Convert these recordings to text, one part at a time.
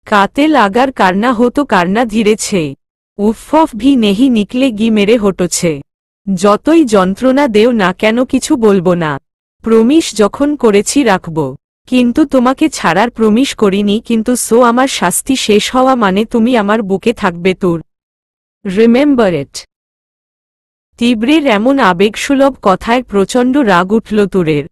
कातिल अगर करना हो तो करना धीरे छे, उफ़ भी नहीं निकलेगी मेरे होठों छे। যতই যন্ত্রণা দেও না কেন কিছু বলবো না, প্রমিস যখন করেছি রাখবো, কিন্তু তোমাকে ছাড়ার প্রমিস করিনি। কিন্তু সো আমার শাস্তি শেষ হওয়া মানে তুমি আমার বুকে থাকবে তুর, রিমেম্বার ইট। তীব্রের এমন আবেগসুলভ কথায় প্রচণ্ড রাগ উঠল তুরের।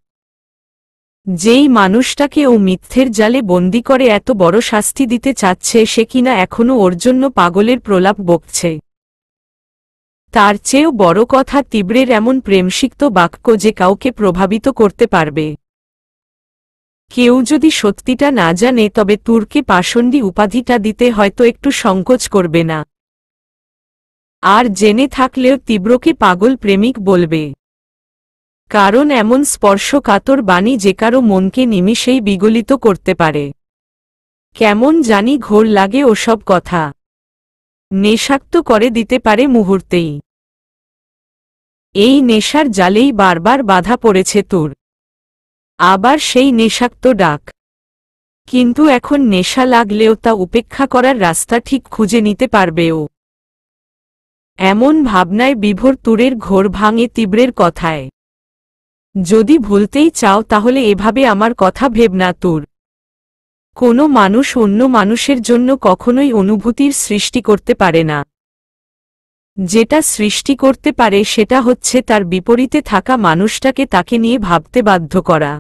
যেই মানুষটাকে ও মিথ্যের জালে বন্দি করে এত বড় শাস্তি দিতে চাচ্ছে সে কিনা এখনো ওর জন্য পাগলের প্রলাপ বকছে। তার চেয়েও বড় কথা তীব্রের এমন প্রেমসিক্ত বাক্য যে কাউকে প্রভাবিত করতে পারবে। কেউ যদি সত্যিটা না জানে তবে তুরকে পাষণ্ডী উপাধিটা দিতে হয়তো একটু সংকোচ করবে না, আর জেনে থাকলেও তীব্রকে পাগল প্রেমিক বলবে। কারণ এমন স্পর্শকাতর বাণী যে কারো মনকে নিমিষেই বিগলিত করতে পারে। কেমন জানি ঘোর লাগে ওসব কথা, নেশাক্ত করে দিতে পারে মুহূর্তেই। এই নেশার জালেই বারবার বাধা পড়েছে তুর, আবার সেই নেশাক্ত ডাক। কিন্তু এখন নেশা লাগলেও তা উপেক্ষা করার রাস্তা ঠিক খুঁজে নিতে পারবে ও। এমন ভাবনায় বিভোর তুরের ঘোর ভাঙে তীব্রের কথায়। যদি ভুলতেই চাও তাহলে এভাবে আমার কথা ভেব না তুর। কোনো মানুষ অন্য মানুষের জন্য কখনোই অনুভূতির সৃষ্টি করতে পারে না। যেটা সৃষ্টি করতে পারে সেটা হচ্ছে তার বিপরীতে থাকা মানুষটাকে তাকে নিয়ে ভাবতে বাধ্য করা।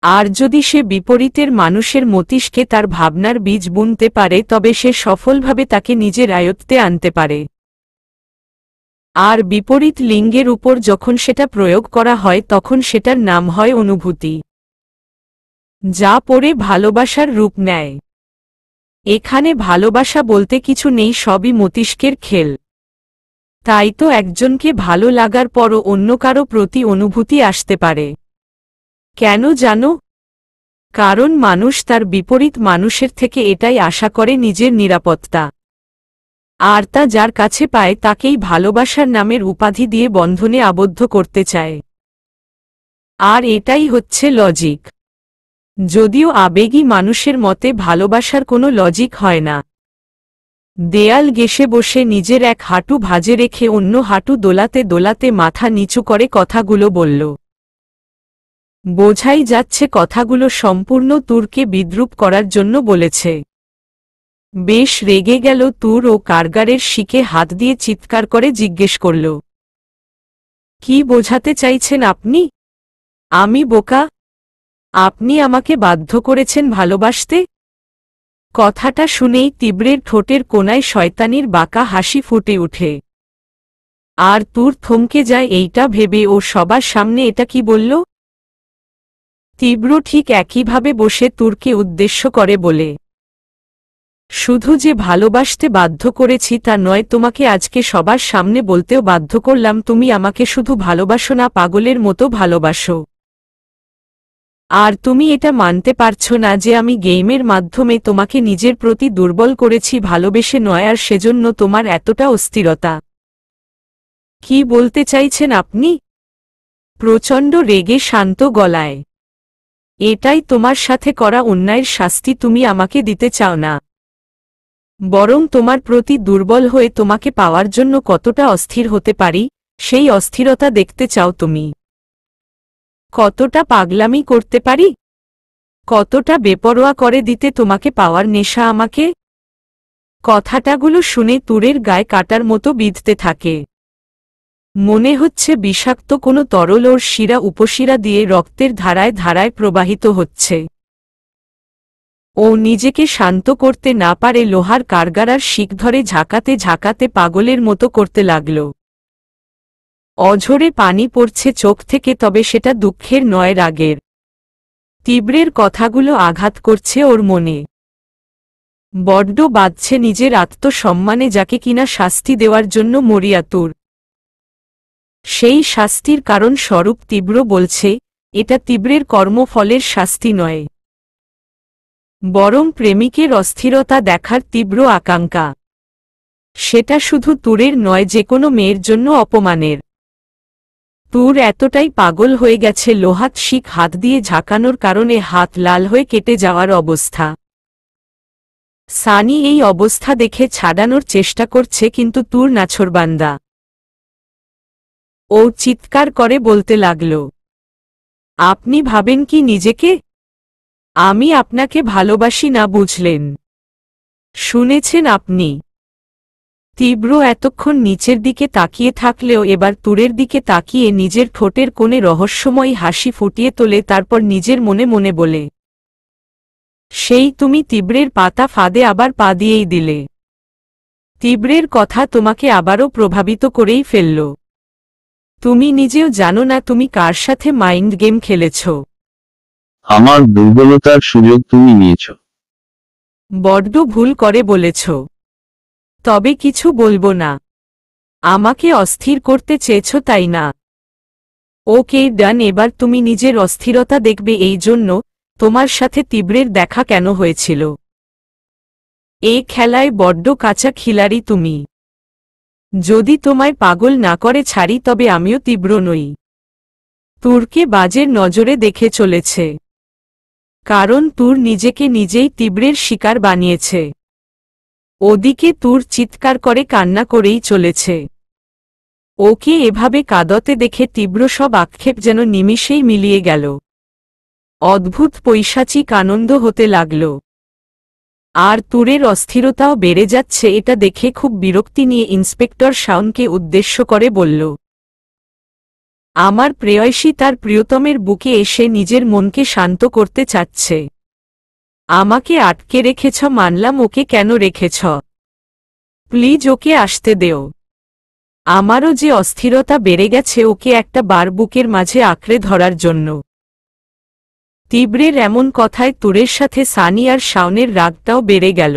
আর যদি সে বিপরীতের মানুষের মস্তিষ্কে তার ভাবনার বীজ বুনতে পারে তবে সে সফলভাবে তাকে নিজের আয়ত্তে আনতে পারে। আর বিপরীত লিঙ্গের উপর যখন সেটা প্রয়োগ করা হয় তখন সেটার নাম হয় অনুভূতি, যা পরে ভালোবাসার রূপ নেয়। এখানে ভালোবাসা বলতে কিছু নেই, সবই মস্তিষ্কের খেল। তাই তো একজনকে ভালো লাগার পরও অন্য কারো প্রতি অনুভূতি আসতে পারে। কেন জানো? কারণ মানুষ তার বিপরীত মানুষের থেকে এটাই আশা করে, নিজের নিরাপত্তা। আর তা যার কাছে পায় তাকেই ভালোবাসার নামের উপাধি দিয়ে বন্ধনে আবদ্ধ করতে চায়। আর এটাই হচ্ছে লজিক। যদিও আবেগী মানুষের মতে ভালোবাসার কোনো লজিক হয় না। দেয়াল ঘেঁষে বসে নিজের এক হাঁটু ভাঁজে রেখে অন্য হাঁটু দোলাতে দোলাতে মাথা নিচু করে কথাগুলো বলল। বোঝাই যাচ্ছে কথাগুলো সম্পূর্ণ তুরকে বিদ্রূপ করার জন্য বলেছে। বেশ রেগে গেল তুর ও কারাগারের শিকে হাত দিয়ে চিৎকার করে জিজ্ঞেস করল, কি বোঝাতে চাইছেন আপনি? আমি বোকা? আপনি আমাকে বাধ্য করেছেন ভালোবাসতে? কথাটা শুনেই তীব্রের ঠোঁটের কোণায় শয়তানির বাঁকা হাসি ফুটে ওঠে। আর তুর থমকে যায় এইটা ভেবে ও সবার সামনে এটা কি বলল। তীব্র ঠিক একইভাবে বসে তুরকে উদ্দেশ্য করে বলে, শুধু যে ভালোবাসতে বাধ্য করেছি তা নয়, তোমাকে আজকে সবার সামনে বলতেও বাধ্য করলাম তুমি আমাকে শুধু ভালোবাসো না, পাগলের মতো ভালোবাসো। আর তুমি এটা মানতে পারছো না যে আমি গেমের মাধ্যমে তোমাকে নিজের প্রতি দুর্বল করেছি, ভালোবেসে নয়, আর সেজন্য তোমার এতটা অস্থিরতা। কি বলতে চাইছেন আপনি? প্রচণ্ড রেগে শান্ত গলায়, এটাই তোমার সাথে করা অন্যায়ের শাস্তি। তুমি আমাকে দিতে চাও না, বরং তোমার প্রতি দুর্বল হয়ে তোমাকে পাওয়ার জন্য কতটা অস্থির হতে পারি সেই অস্থিরতা দেখতে চাও তুমি। কতটা পাগলামি করতে পারি, কতটা বেপরোয়া করে দিতে তোমাকে পাওয়ার নেশা আমাকে। কথাটাগুলো শুনে তুরের গায়ে কাটার মতো বিঁধতে থাকে। মনে হচ্ছে বিষাক্ত কোনো তরল ওর শিরা উপশিরা দিয়ে রক্তের ধারায় ধারায় প্রবাহিত হচ্ছে। ও নিজেকে শান্ত করতে না পারে লোহার কারগারার শিক ধরে ঝাঁকাতে ঝাঁকাতে পাগলের মতো করতে লাগল। অঝরে পানি পড়ছে চোখ থেকে, তবে সেটা দুঃখের নয়, রাগের। তীব্রের কথাগুলো আঘাত করছে ওর মনে, বড্ড বাজছে নিজের আত্মসম্মানে, যাকে কিনা শাস্তি দেওয়ার জন্য মরিয়াতুর। সেই শাস্তির কারণ স্বরূপ তীব্র বলছে এটা তীব্রের কর্মফলের শাস্তি নয়, বরং প্রেমিকের অস্থিরতা দেখার তীব্র আকাঙ্ক্ষা। সেটা শুধু তুরের নয়, যে কোনো মেয়ের জন্য অপমানের। তুর এতটাই পাগল হয়ে গেছে লোহাত শিক হাত দিয়ে ঝাঁকানোর কারণে হাত লাল হয়ে কেটে যাওয়ার অবস্থা। সানি এই অবস্থা দেখে ছাড়ানোর চেষ্টা করছে কিন্তু তুর নাছোড়বান্দা। ও চিৎকার করে বলতে লাগল, আপনি ভাবেন কি নিজেকে? আমি আপনাকে ভালোবাসি না, বুঝলেন? শুনেছেন আপনি? তীব্র এতক্ষণ নিচের দিকে তাকিয়ে থাকলেও এবার তুরের দিকে তাকিয়ে নিজের ঠোঁটের কোণে রহস্যময়ী হাসি ফুটিয়ে তোলে, তারপর নিজের মনে মনে বলে, সেই তুমি তীব্রের পাতা ফাঁদে আবার পা দিয়েই দিলে। তীব্রের কথা তোমাকে আবারও প্রভাবিত করেই ফেলল। তুমি নিজেও জানো না তুমি কার সাথে মাইন্ড গেম খেলেছ। আমার দুর্বলতার সুযোগ তুমি নিয়েছ। বড্ড ভুল করে বলেছ। তবে কিছু বলবো না। আমাকে অস্থির করতে চেয়েছ, তাই না? ওকে ডান, এবার তুমি নিজের অস্থিরতা দেখবে। এই জন্য তোমার সাথে তীব্রের দেখা কেন হয়েছিল? এই খেলায় বড্ড কাঁচা খিলাড়ি তুমি। যদি তোমায় পাগল না করে ছাড়ি তবে আমিও তীব্র নই। তুরকে বাজের নজরে দেখে চলেছে, কারণ তুর নিজেকে নিজেই তীব্রের শিকার বানিয়েছে। ওদিকে তুর চিৎকার করে কান্না করেই চলেছে। ওকে এভাবে কাঁদতে দেখে তীব্র সব আক্ষেপ যেন নিমিষেই মিলিয়ে গেল। অদ্ভুত পৈশাচিক আনন্দ হতে লাগল। আর তুরের অস্থিরতাও বেড়ে যাচ্ছে, এটা দেখে খুব বিরক্তি নিয়ে ইন্সপেক্টর শাওনকে উদ্দেশ্য করে বলল, আমার প্রেয়সী তার প্রিয়তমের বুকে এসে নিজের মনকে শান্ত করতে চাচ্ছে। আমাকে আটকে রেখেছ, মানলাম, ওকে কেন রেখেছ? প্লিজ ওকে আসতে দেও। আমারও যে অস্থিরতা বেড়ে গেছে ওকে একটা বার বুকের মাঝে আঁকড়ে ধরার জন্য। তীব্রের এমন কথায় তুরের সাথে সানি আর শাওনের রাগটাও বেড়ে গেল।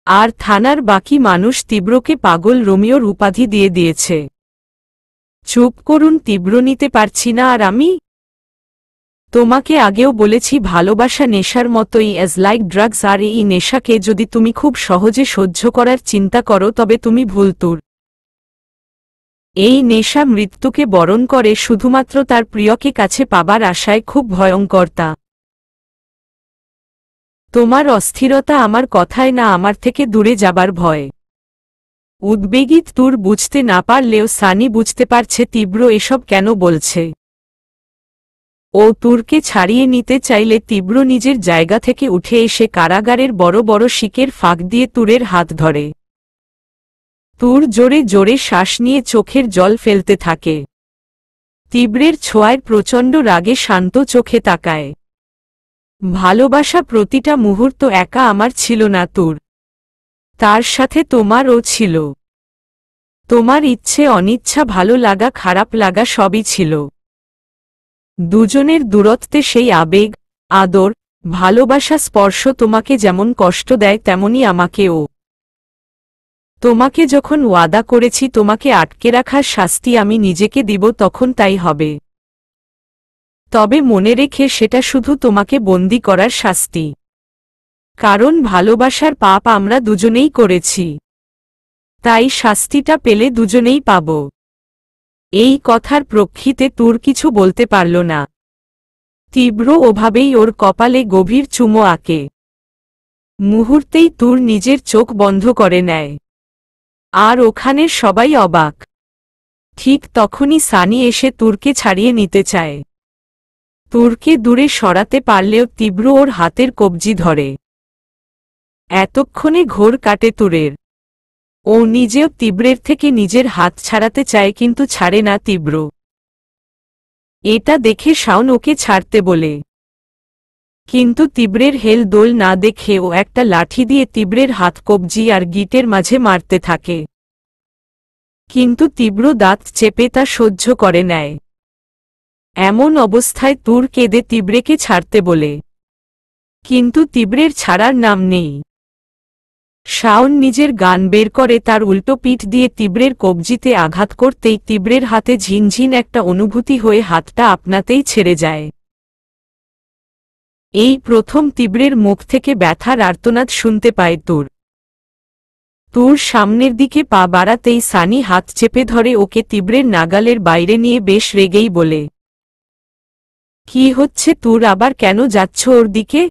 আর থানার বাকি মানুষ তীব্রকে পাগল রোমিওর উপাধি দিয়ে দিয়েছে। চুপ করুন, তীব্র নিতে পারছি না আর আমি। তোমাকে আগেও বলেছি ভালোবাসা নেশার মতোই, অ্যাজ লাইক ড্রাগস, আর এই নেশাকে যদি তুমি খুব সহজে সহ্য করার চিন্তা করো তবে তুমি ভুল। তুর এই নেশা মৃত্যুকে বরণ করে শুধুমাত্র তার প্রিয়কে কাছে পাবার আশায়, খুব ভয়ঙ্কর তা। তোমার অস্থিরতা আমার কথায় না, আমার থেকে দূরে যাবার ভয়। উদ্বেগিত তুর বুঝতে না পারলেও সানি বুঝতে পারছে তীব্র এসব কেন বলছে। ও তুরকে ছাড়িয়ে নিতে চাইলে তীব্র নিজের জায়গা থেকে উঠে এসে কারাগারের বড় বড় শিকের ফাঁক দিয়ে তুরের হাত ধরে। তুর জোরে জোরে শ্বাস নিয়ে চোখের জল ফেলতে থাকে। তীব্রের ছোঁয়ায় প্রচণ্ড রাগে শান্ত চোখে তাকায়। ভালোবাসা প্রতিটা মুহূর্ত একা আমার ছিল না তুর, তার সাথে তোমারও ছিল। তোমার ইচ্ছে অনিচ্ছা, ভালো লাগা খারাপ লাগা সবই ছিল। দুজনের দূরত্বে সেই আবেগ, আদর, ভালোবাসা, স্পর্শ তোমাকে যেমন কষ্ট দেয় তেমনি আমাকেও। তোমাকে যখন ওয়াদা করেছি তোমাকে আটকে রাখার শাস্তি আমি নিজেকে দিব তখন তাই হবে। তবে মনে রেখে সেটা শুধু তোমাকে বন্দি করার শাস্তি, কারণ ভালোবাসার পাপ আমরা দুজনেই করেছি, তাই শাস্তিটা পেলে দুজনেই পাব। এই কথার প্রেক্ষিতে তুর কিছু বলতে পারল না। তীব্র ওভাবেই ওর কপালে গভীর চুমো আঁকে। মুহূর্তেই তুর নিজের চোখ বন্ধ করে নেয়। আর ওখানের সবাই অবাক। ঠিক তখনই সানি এসে তুরকে ছাড়িয়ে নিতে চায়। তুরকে দূরে সরাতে পারলেও তীব্র ওর হাতের কবজি ধরে। এতক্ষণে ঘোর কাটে তুরের। ও নিজেও তীব্রের থেকে নিজের হাত ছাড়াতে চায় কিন্তু ছাড়ে না তীব্র। এটা দেখে শাওন ওকে ছাড়তে বলে, কিন্তু তীব্রের হেল দোল না দেখে ও একটা লাঠি দিয়ে তীব্রের হাত কবজি আর গিটের মাঝে মারতে থাকে। কিন্তু তীব্র দাঁত চেপে তা সহ্য করে নেয়। এমন অবস্থায় তুর কেঁদে তীব্রেকে ছাড়তে বলে, কিন্তু তীব্রের ছাড়ার নাম নেই। শাওন নিজের গান বের করে তার উল্টো পিঠ দিয়ে তীব্রের কবজিতে আঘাত করতেই তীব্রের হাতে ঝিনঝিন একটা অনুভূতি হয়ে হাতটা আপনাতেই ছেড়ে যায়। এই প্রথম তীব্রের মুখ থেকে ব্যথার আর্তনাদ শুনতে পায় তুর। তুর সামনের দিকে পা বাড়াতেই সানি হাত চেপে ধরে ওকে তীব্রের নাগালের বাইরে নিয়ে বেশ রেগেই বলে, কি হচ্ছে তুর, আবার কেন যাচ্ছ ওর দিকে?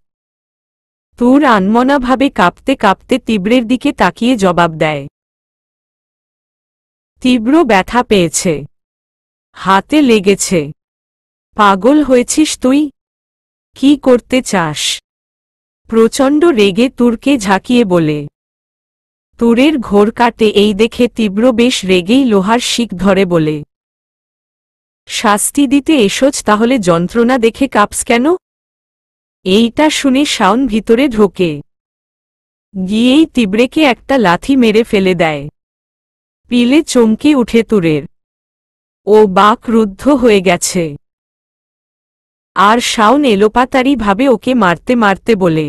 তুর আনমনাভাবে কাঁপতে কাঁপতে তীব্রের দিকে তাকিয়ে জবাব দেয়। তীব্র ব্যথা পেয়েছে, হাতে লেগেছে। পাগল হয়েছিস তুই? কি করতে চাস? প্রচণ্ড রেগে তুরকে ঝাঁকিয়ে বলে। তুরের ঘোর কাটে এই দেখে তীব্র বেশ রেগেই লোহার শিক ধরে বলে, শাস্তি দিতে এসোছ, তাহলে যন্ত্রণা দেখে কাঁপস কেন? এইটা শুনে শাওন ভিতরে ঢোকে, গিয়েই তীব্রেকে একটা লাথি মেরে ফেলে দেয়। পিলে চমকে উঠে তুরের, ও বাক রুদ্ধ হয়ে গেছে। আর শাওন এলোপাতাড়ি ভাবে ওকে মারতে মারতে বলে,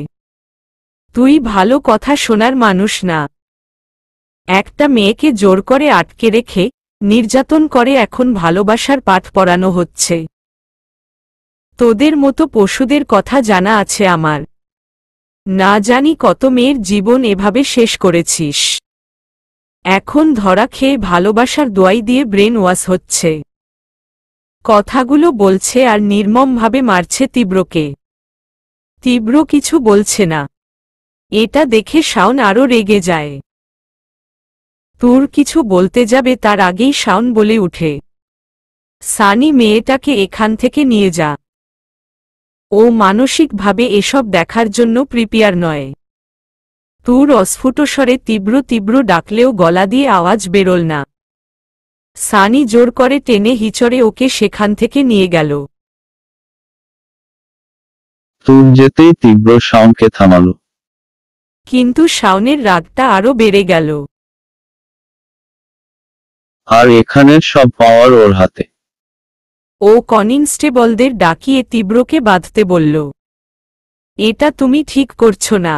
তুই ভালো কথা শোনার মানুষ না। একটা মেয়েকে জোর করে আটকে রেখে নির্যাতন করে এখন ভালোবাসার পাঠ পড়ানো হচ্ছে। তোদের মতো পশুদের কথা জানা আছে আমার। না জানি কত মেয়ের জীবন এভাবে শেষ করেছিস। এখন ধরা খেয়ে ভালোবাসার দোয়াই দিয়ে ব্রেন ওয়াশ হচ্ছে। কথাগুলো বলছে আর নির্মমভাবে মারছে তীব্রকে। তীব্র কিছু বলছে না। এটা দেখে শাওন আরও রেগে যায়। তুর কিছু বলতে যাবে তার আগেই শাওন বলে উঠে, সানি, মেয়েটাকে এখান থেকে নিয়ে যা। ও মানসিকভাবে এসব দেখার জন্য প্রিপেয়ার নয়। তুর অস্ফুট স্বরে তীব্র তীব্র ডাকলেও গলা দিয়ে আওয়াজ বেরোল না। সানি জোর করে টেনে হিচড়ে ওকে সেখান থেকে নিয়ে গেল। তুর যেতেই তীব্র শাওনকে থামালো। কিন্তু শাওনের রাগটা আরও বেড়ে গেল। আর এখানের সব পাওয়ার ওর হাতে। ও কনস্টেবলদের ডাকিয়ে তীব্রকে বাঁধতে বলল, এটা তুমি ঠিক করছো না।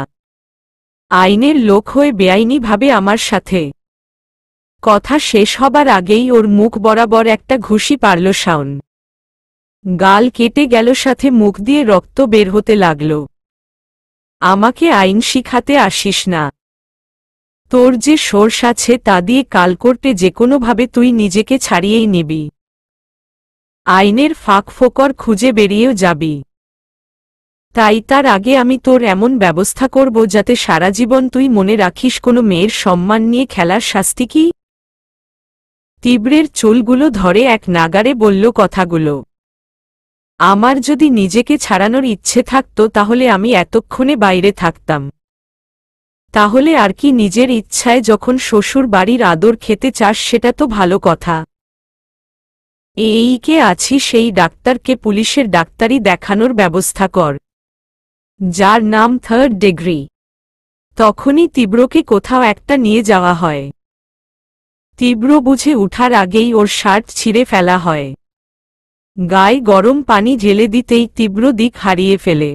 আইনের লোক হয়ে বেআইনিভাবে আমার সাথে। কথা শেষ হবার আগেই ওর মুখ বরাবর একটা ঘুষি পারল শাওন। গাল কেটে গেল, সাথে মুখ দিয়ে রক্ত বের হতে লাগল। আমাকে আইন শিখাতে আসিস না। তোর যে সোর্স আছে তা দিয়ে কাল কোর্টে যেকোনোভাবে তুই নিজেকে ছাড়িয়েই নিবি। আইনের ফাঁক ফোকর খুঁজে বেরিয়েও যাবি। তাই তার আগে আমি তোর এমন ব্যবস্থা করব যাতে সারা জীবন তুই মনে রাখিস কোনো মেয়ের সম্মান নিয়ে খেলার শাস্তি কি। তীব্রের চুলগুলো ধরে এক নাগারে বলল কথাগুলো। আমার যদি নিজেকে ছাড়ানোর ইচ্ছে থাকত তাহলে আমি এতক্ষণে বাইরে থাকতাম। তাহলে আর কি, নিজের ইচ্ছায় যখন শ্বশুর বাড়ির আদর খেতে চাস সেটা তো ভালো কথা। কে আছি সেই ডাক্তারকে পুলিশের ডাক্তারি দেখানোর ব্যবস্থা কর, যার নাম 3rd ডিগ্রি। তখনই তীব্রকে কোথাও একটা নিয়ে যাওয়া হয়। তীব্র বুঝে উঠার আগেই ওর শার্ট ছিঁড়ে ফেলা হয়। গায়ে গরম পানি ঢেলে দিতেই তীব্র দিক হারিয়ে ফেলে।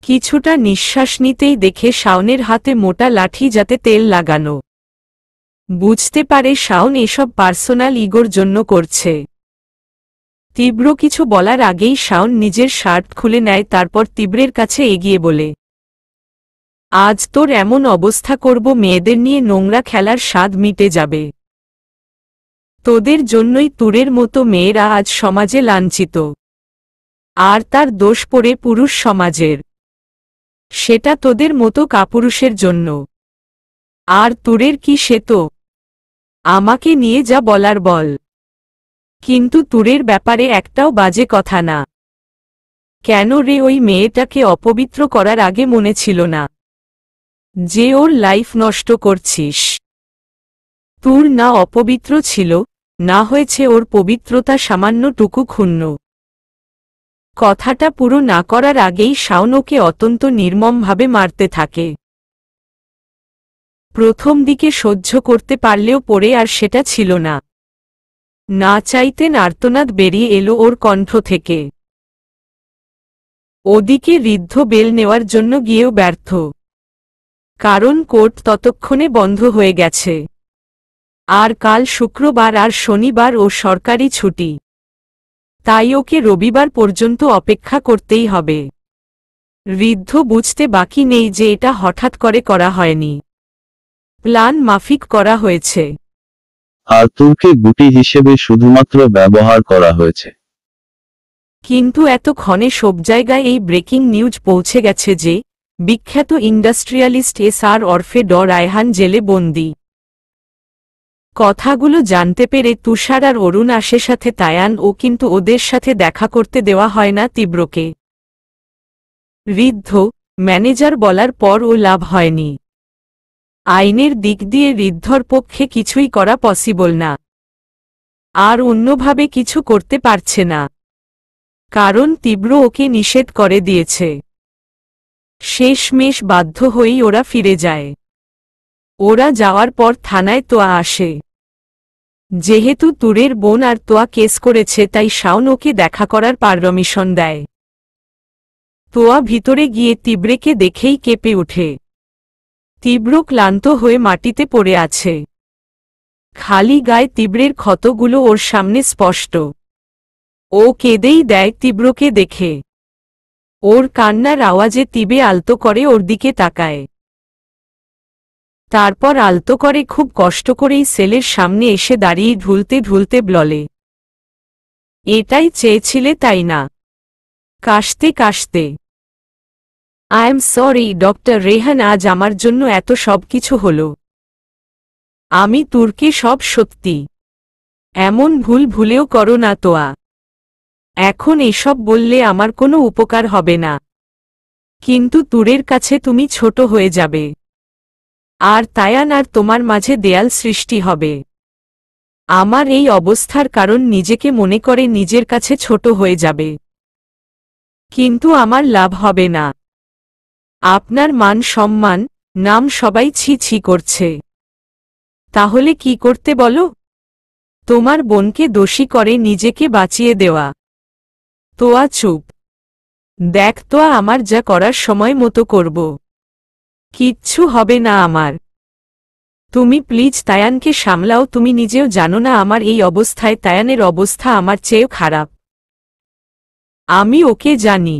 কিছুটা নিঃশ্বাস নিতেই দেখে শাওনের হাতে মোটা লাঠি, যাতে তেল লাগানো। বুঝতে পারে শাওন এসব পার্সোনাল ইগোর জন্য করছে। তীব্র কিছু বলার আগেই শাওন নিজের শার্ট খুলে নেয়, তারপর তীব্রের কাছে এগিয়ে বলে, আজ তোর এমন অবস্থা করব মেয়েদের নিয়ে নোংরা খেলার স্বাদ মিটে যাবে। তোদের জন্যই তুরের মতো মেয়েরা আজ সমাজে লাঞ্ছিত। আর তার দোষ পড়ে পুরুষ সমাজের। সেটা তোদের মতো কাপুরুষের জন্য। আর তুরের কি, সে তো আমাকে নিয়ে যা বলার বল। কিন্তু তুরের ব্যাপারে একটাও বাজে কথা না। কেন রে, ওই মেয়েটাকে অপবিত্র করার আগে মনে ছিল না যে ওর লাইফ নষ্ট করছিস? তুর না অপবিত্র ছিল, না হয়েছে ওর পবিত্রতা সামান্যটুকু ক্ষুণ্ণ। কথাটা পুরো না করার আগেই শাওন ওকে অত্যন্ত নির্মমভাবে মারতে থাকে। প্রথম দিকে সহ্য করতে পারলেও পরে আর সেটা ছিল না। না চাইতে আর্তনাদ বেরিয়ে এলো ওর কণ্ঠ থেকে। ওদিকে ঋদ্ধ বেল নেওয়ার জন্য গিয়েও ব্যর্থ, কারণ কোর্ট ততক্ষণে বন্ধ হয়ে গেছে। আর কাল শুক্রবার আর শনিবার ও সরকারি ছুটি। তাই ওকে রবিবার পর্যন্ত অপেক্ষা করতেই হবে। ঋদ্ধ বুঝতে বাকি নেই যে এটা হঠাৎ করে করা হয়নি, প্ল্যান মাফিক করা হয়েছে। আর তুরকে গুটি হিসেবে শুধুমাত্র ব্যবহার করা হয়েছে। কিন্তু এতক্ষণে সব জায়গায় এই ব্রেকিং নিউজ পৌঁছে গেছে যে বিখ্যাত ইন্ডাস্ট্রিয়ালিস্ট এস.আর. ওরফে ড. রায়হান জেলে বন্দী। কথাগুলো জানতে পেরে তুষার আর অরুণ আসে সাথে তায়ান ও, কিন্তু ওদের সাথে দেখা করতে দেওয়া হয় না তীব্রকে। ঋদ্ধ ম্যানেজার বলার পর ও লাভ হয়নি। আইনের দিক দিয়ে ঋদ্ধর পক্ষে কিছুই করা পসিবল না, আর অন্যভাবে কিছু করতে পারছে না, কারণ তীব্র ওকে নিষেধ করে দিয়েছে। শেষমেশ বাধ্য হয়েই ওরা ফিরে যায়। ওরা যাওয়ার পর থানায় তোয়া আসে। যেহেতু তুরের বোন আর তোয়া কেস করেছে, তাই শাওন ওকে দেখা করার পারমিশন দেয়। তোয়া ভিতরে গিয়ে তীব্রকে দেখেই কেঁপে ওঠে। তীব্র ক্লান্ত হয়ে মাটিতে পড়ে আছে। খালি গায়ে তীব্রের ক্ষতগুলো ওর সামনে স্পষ্ট। ও কেঁদেই দেয় তীব্রকে দেখে। ওর কান্নার আওয়াজে তীব্রে আলতো করে ওর দিকে তাকায়। তারপর আলতো করে খুব কষ্ট করেই সেলের সামনে এসে দাঁড়িয়ে ঢুলতে ঢুলতে বলে, এটাই চেয়েছিলে তাই না? কাশতে কাশতে, I am sorry doctor Rehan, আজ আমার জন্য এত সব কিছু হলো। আমি তুর্কে সব সত্যি। এমন ভুল ভুলেও করো না তোয়া। এখন এসব বললে আমার কোনো উপকার হবে না, কিন্তু তুরের কাছে তুমি ছোট হয়ে যাবে, আর তায়ান আর তোমার মাঝে দেয়াল সৃষ্টি হবে। আমার এই অবস্থার কারণ নিজেকে মনে করে নিজের কাছে ছোট হয়ে যাবে, কিন্তু আমার লাভ হবে না। আপনার মান সম্মান, নাম সবাই ছি ছি করছে। তাহলে কি করতে বলো? তোমার বোনকে দোষী করে নিজেকে বাঁচিয়ে দেওয়া। তোয়া চুপ। দেখ তোয়া, আমার যা করার সময় মতো করব। কিচ্ছু হবে না আমার। তুমি প্লিজ তায়ানকে সামলাও। তুমি নিজেও জানো না আমার এই অবস্থায় তায়ানের অবস্থা আমার চেয়েও খারাপ। আমি ওকে জানি।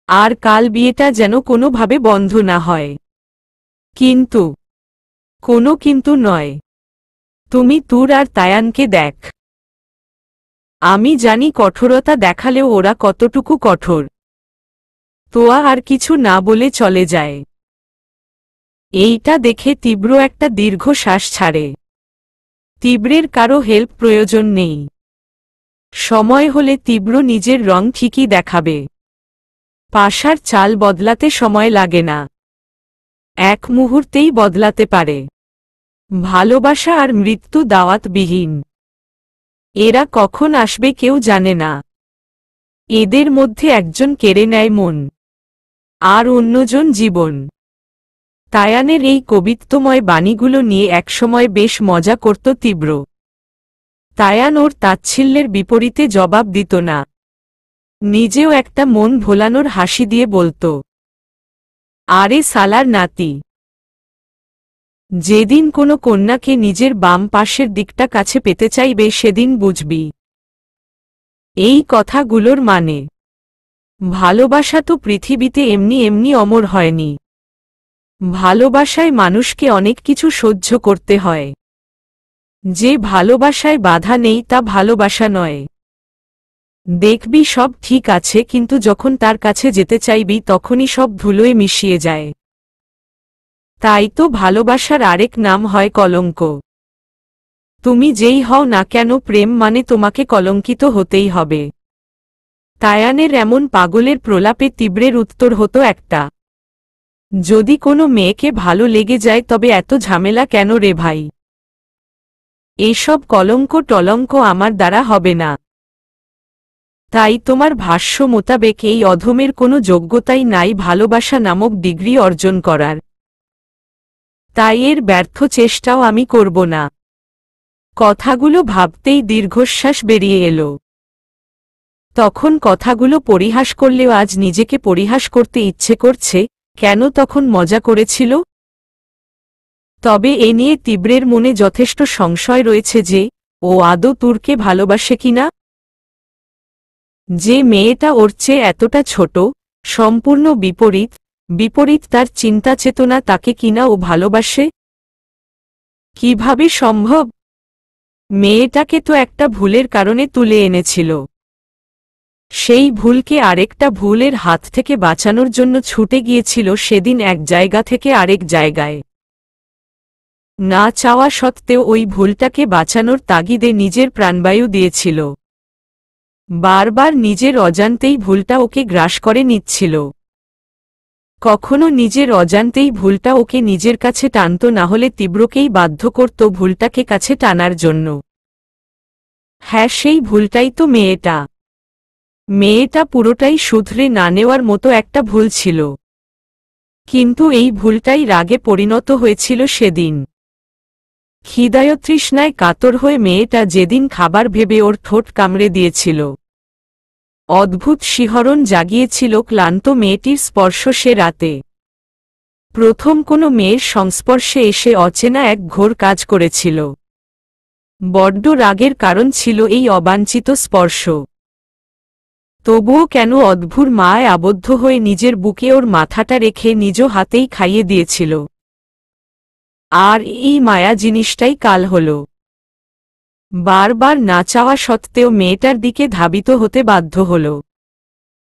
আর কাল বিয়েটা যেন কোনোভাবে বন্ধ না হয়। কিন্তু কোনো কিন্তু নয়। তুমি তুর আর তায়ানকে দেখ। আমি জানি কঠোরতা দেখালেও ওরা কতটুকু কঠোর। তোয়া আর কিছু না বলে চলে যায়। এইটা দেখে তীব্র একটা দীর্ঘশ্বাস ছাড়ে। তীব্রের কারো হেল্প প্রয়োজন নেই। সময় হলে তীব্র নিজের রং ঠিকই দেখাবে। পাশার চাল বদলাতে সময় লাগে না, এক মুহূর্তেই বদলাতে পারে। ভালোবাসা আর মৃত্যু দাওয়াতবিহীন। এরা কখন আসবে কেউ জানে না। এদের মধ্যে একজন কেড়ে নেয় মন, আর অন্যজন জীবন। তায়ানের এই কবিত্বময় বাণীগুলো নিয়ে একসময় বেশ মজা করত তীব্র। তায়ান ওর তাচ্ছিল্যের বিপরীতে জবাব দিত না। নিজেও একটা মন ভোলানোর হাসি দিয়ে বলত, আরে সালার নাতি, যেদিন কোনো কন্যাকে নিজের বাম পাশের দিকটা কাছে পেতে চাইবে সেদিন বুঝবি এই কথাগুলোর মানে। ভালোবাসা তো পৃথিবীতে এমনি এমনি অমর হয়নি। ভালোবাসায় মানুষকে অনেক কিছু সহ্য করতে হয়। যে ভালোবাসায় বাধা নেই তা ভালোবাসা নয়। দেখবি সব ঠিক আছে, কিন্তু যখন তার কাছে যেতে চাইবি তখনই সব ধুলোয় মিশিয়ে যায়। তাই তো ভালোবাসার আরেক নাম হয় কলঙ্ক। তুমি যেই হও না কেন, প্রেম মানে তোমাকে কলঙ্কিত হতেই হবে। তায়ানের এমন পাগলের প্রলাপে তীব্রের উত্তর হতো একটা, যদি কোনো মেয়েকে ভালো লেগে যায় তবে এত ঝামেলা কেন রে ভাই? এসব কলঙ্ক টলঙ্ক আমার দ্বারা হবে না। তাই তোমার ভাষ্য মোতাবেক এই অধমের কোনো যোগ্যতাই নাই ভালোবাসা নামক ডিগ্রি অর্জন করার। তাই এর ব্যর্থ চেষ্টাও আমি করব না। কথাগুলো ভাবতেই দীর্ঘশ্বাস বেরিয়ে এলো। তখন কথাগুলো পরিহাস করলেও আজ নিজেকে পরিহাস করতে ইচ্ছে করছে, কেন তখন মজা করেছিল? তবে এ নিয়ে তীব্রের মনে যথেষ্ট সংশয় রয়েছে যে ও আদৌ তুরকে ভালোবাসে কিনা। যে মেয়েটা ওর চেয়ে এতটা ছোট, সম্পূর্ণ বিপরীত তার চিন্তা চেতনা, তাকে কিনা ও ভালোবাসে? কিভাবে সম্ভব? মেয়েটাকে তো একটা ভুলের কারণে তুলে এনেছিল। সেই ভুলকে আরেকটা ভুলের হাত থেকে বাঁচানোর জন্য ছুটে গিয়েছিল সেদিন এক জায়গা থেকে আরেক জায়গায়। না চাওয়া সত্ত্বেও ওই ভুলটাকে বাঁচানোর তাগিদে নিজের প্রাণবায়ু দিয়েছিল। বারবার নিজের অজান্তেই ভুলটা ওকে গ্রাস করে নিচ্ছিল। কখনো নিজের অজান্তেই ভুলটা ওকে নিজের কাছে টানত, না হলে তীব্রকেই বাধ্য করত ভুলটাকে কাছে টানার জন্য। হ্যাঁ, সেই ভুলটাই তো মেয়েটা। মেয়েটা পুরোটাই শুধরে না নেওয়ার মতো একটা ভুল ছিল, কিন্তু এই ভুলটাই রাগে পরিণত হয়েছিল সেদিন। খিদায়তৃষ্ণায় কাতর হয়ে মেয়েটা যেদিন খাবার ভেবে ওর ঠোঁট কামড়ে দিয়েছিল, অদ্ভুত শিহরণ জাগিয়েছিল ক্লান্ত মেয়েটির স্পর্শ সে রাতে। প্রথম কোনো মেয়ের সংস্পর্শে এসে অচেনা এক ঘোর কাজ করেছিল। বড্ড রাগের কারণ ছিল এই অবাঞ্ছিত স্পর্শ। তবুও কেন অদ্ভুর মায় আবদ্ধ হয়ে নিজের বুকে ওর মাথাটা রেখে নিজ হাতেই খাইয়ে দিয়েছিল। আর এই মায়া জিনিসটাই কাল হল। বারবার না চাওয়া সত্ত্বেও মেয়েটার দিকে ধাবিত হতে বাধ্য হল।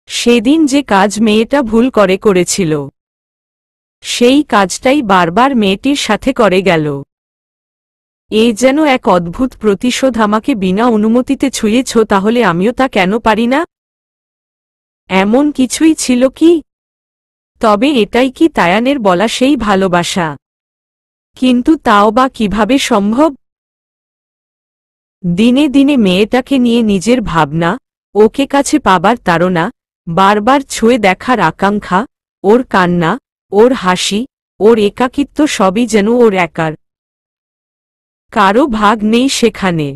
সেদিন যে কাজ মেয়েটা ভুল করেছিল, সেই কাজটাই বারবার মেয়েটির সাথে করে গেল। এ যেন এক অদ্ভুত প্রতিশোধ। আমাকে বিনা অনুমতিতে ছুঁয়েছ, তাহলে আমিও তা কেন পারি না? এমন কিছুই ছিল কি? তবে এটাই কি তায়ানের বলা সেই ভালোবাসা? কিন্তু তাও বা কিভাবে সম্ভব? দিনে দিনে মেয়েটাকে নিয়ে নিজের ভাবনা, ওকে কাছে পাবার তাড়না, বারবার ছুঁয়ে দেখার আকাঙ্ক্ষা, ওর কান্না, ওর হাসি, ওর একাকিত্ব সবই যেন ওর একার। কারো ভাগ নেই সেখানে।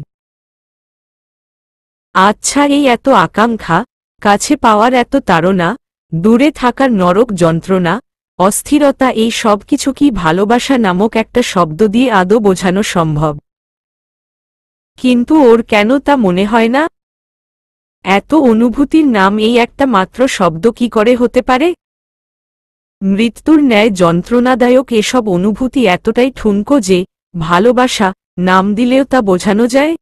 আচ্ছা, এই এত আকাঙ্ক্ষা, কাছে পাওয়ার এত তাড়না, দূরে থাকার নরক যন্ত্রণা, অস্থিরতা, এই সব কিছু কি ভালোবাসা নামক একটা শব্দ দিয়ে আদৌ বোঝানো সম্ভব? কিন্তু ওর কেন তা মনে হয় না? এত অনুভূতির নাম এই একটা মাত্র শব্দ কি করে হতে পারে? মৃত্যুর ন্যায় যন্ত্রণাদায়ক এসব অনুভূতি এতটাই ঠুনকো যে ভালোবাসা নাম দিলেও তা বোঝানো যায়?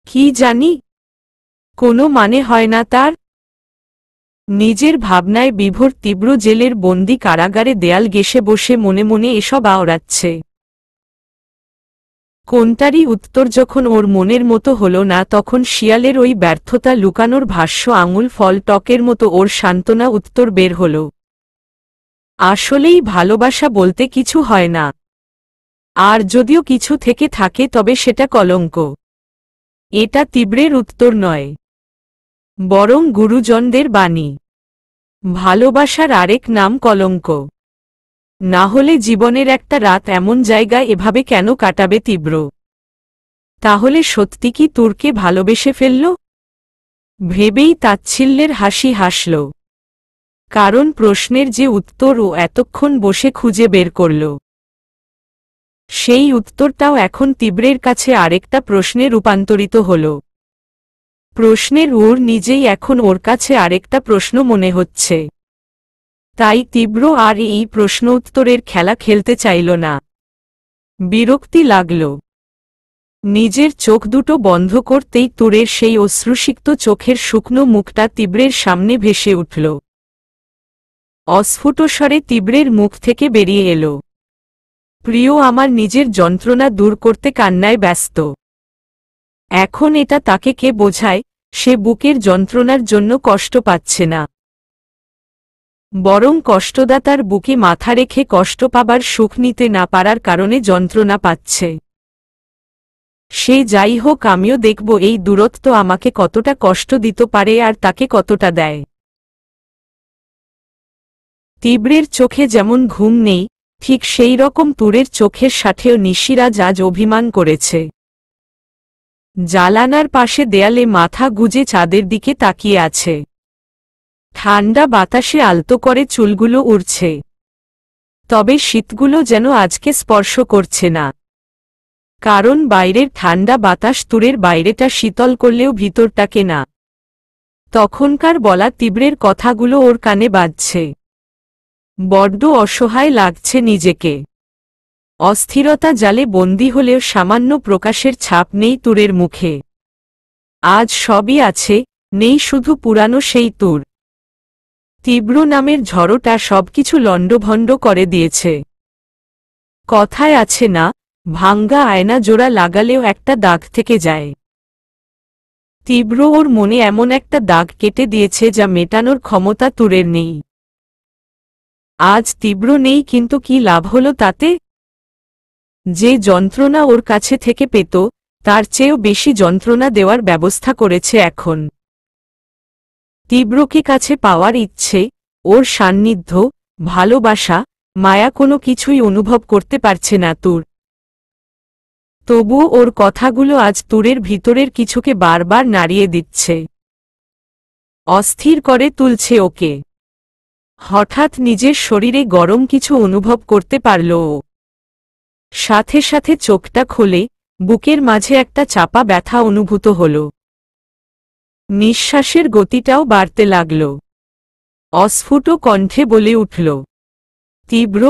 কি জানি, কোনো মানে হয় না তার। নিজের ভাবনায় বিভোর তীব্র জেলের বন্দি কারাগারে দেয়াল ঘেঁষে বসে মনে মনে এসব আওড়াচ্ছে। কোনটারই উত্তর যখন ওর মনের মতো হল না, তখন শিয়ালের ওই ব্যর্থতা লুকানোর ভাষ্য আঙুল ফল টকের মতো ওর সান্ত্বনা উত্তর বের হল। আসলেই ভালোবাসা বলতে কিছু হয় না, আর যদিও কিছু থেকে থাকে তবে সেটা কলঙ্ক। এটা তীব্রের উত্তর নয়, বরং গুরুজনদের বাণী। ভালোবাসার আরেক নাম কলঙ্ক। না হলে জীবনের একটা রাত এমন জায়গায় এভাবে কেন কাটাবে তীব্র? তাহলে সত্যি কি তুরকে ভালোবেসে ফেলল? ভেবেই তাচ্ছিল্যের হাসি হাসল, কারণ প্রশ্নের যে উত্তর ও এতক্ষণ বসে খুঁজে বের করল, সেই উত্তরটাও এখন তীব্রের কাছে আরেকটা প্রশ্নে রূপান্তরিত হল। প্রশ্নের ওর নিজেই এখন ওর কাছে আরেকটা প্রশ্ন মনে হচ্ছে। তাই তীব্র আর এই প্রশ্ন উত্তরের খেলা খেলতে চাইল না। বিরক্তি লাগল। নিজের চোখ দুটো বন্ধ করতেই তুরের সেই অশ্রুসিক্ত চোখের শুকনো মুখটা তীব্রের সামনে ভেসে উঠল। অস্ফুট স্বরে তীব্রের মুখ থেকে বেরিয়ে এলো, প্রিয়, আমার নিজের যন্ত্রণা দূর করতে কান্নায় ব্যস্ত। এখন এটা তাকে কে বোঝায়? সে বুকের যন্ত্রণার জন্য কষ্ট পাচ্ছে না, বরং কষ্টদাতার বুকে মাথা রেখে কষ্ট পাবার সুখ নিতে না পারার কারণে যন্ত্রণা পাচ্ছে। সে যাই হোক, আমিও দেখব এই দূরত্ব আমাকে কতটা কষ্ট দিতে পারে আর তাকে কতটা দেয়। তীব্রের চোখে যেমন ঘুম নেই, ঠিক সেই রকম তুরের চোখের সাথেও নিশিরাজ আজ অভিমান করেছে। জালানার পাশে দেয়ালে মাথা গুজে চাঁদের দিকে তাকিয়ে আছে। ঠান্ডা বাতাসে আলতো করে চুলগুলো উড়ছে, তবে শীতগুলো যেন আজকে স্পর্শ করছে না, কারণ বাইরের ঠান্ডা বাতাস তুরের বাইরেটা শীতল করলেও ভিতরটাকে না। তখনকার বলা তীব্রের কথাগুলো ওর কানে বাজছে। বড্ড অসহায় লাগছে নিজেকে। অস্থিরতা জালে বন্দী হলেও সামান্য প্রকাশের ছাপ নেই তুরের মুখে। আজ সবই আছে, নেই শুধু পুরানো সেই তুর। তীব্র নামের ঝড়টা সবকিছু লণ্ডভণ্ড করে দিয়েছে। কথায় আছে না, ভাঙ্গা আয়না জোড়া লাগালেও একটা দাগ থেকে যায়। তীব্র ওর মনে এমন একটা দাগ কেটে দিয়েছে যা মেটানোর ক্ষমতা তুরের নেই। আজ তীব্র নেই, কিন্তু কি লাভ হলো তাতে? যে যন্ত্রণা ওর কাছে থেকে পেত, তার চেয়েও বেশি যন্ত্রণা দেওয়ার ব্যবস্থা করেছে এখন। তীব্রকে কাছে পাওয়ার ইচ্ছে, ওর সান্নিধ্য, ভালোবাসা, মায়া কোনো কিছুই অনুভব করতে পারছে না তুর। তবুও ওর কথাগুলো আজ তুরের ভিতরের কিছুকে বারবার নাড়িয়ে দিচ্ছে, অস্থির করে তুলছে ওকে। হঠাৎ নিজের শরীরে গরম কিছু অনুভব করতে পারল ও। সাথে সাথে চোখটা খোলে, বুকের মাঝে একটা চাপা ব্যথা অনুভূত হল। নিঃশ্বাসের গতিটাও বাড়তে লাগল। অস্ফুট কণ্ঠে বলে উঠল, তীব্র।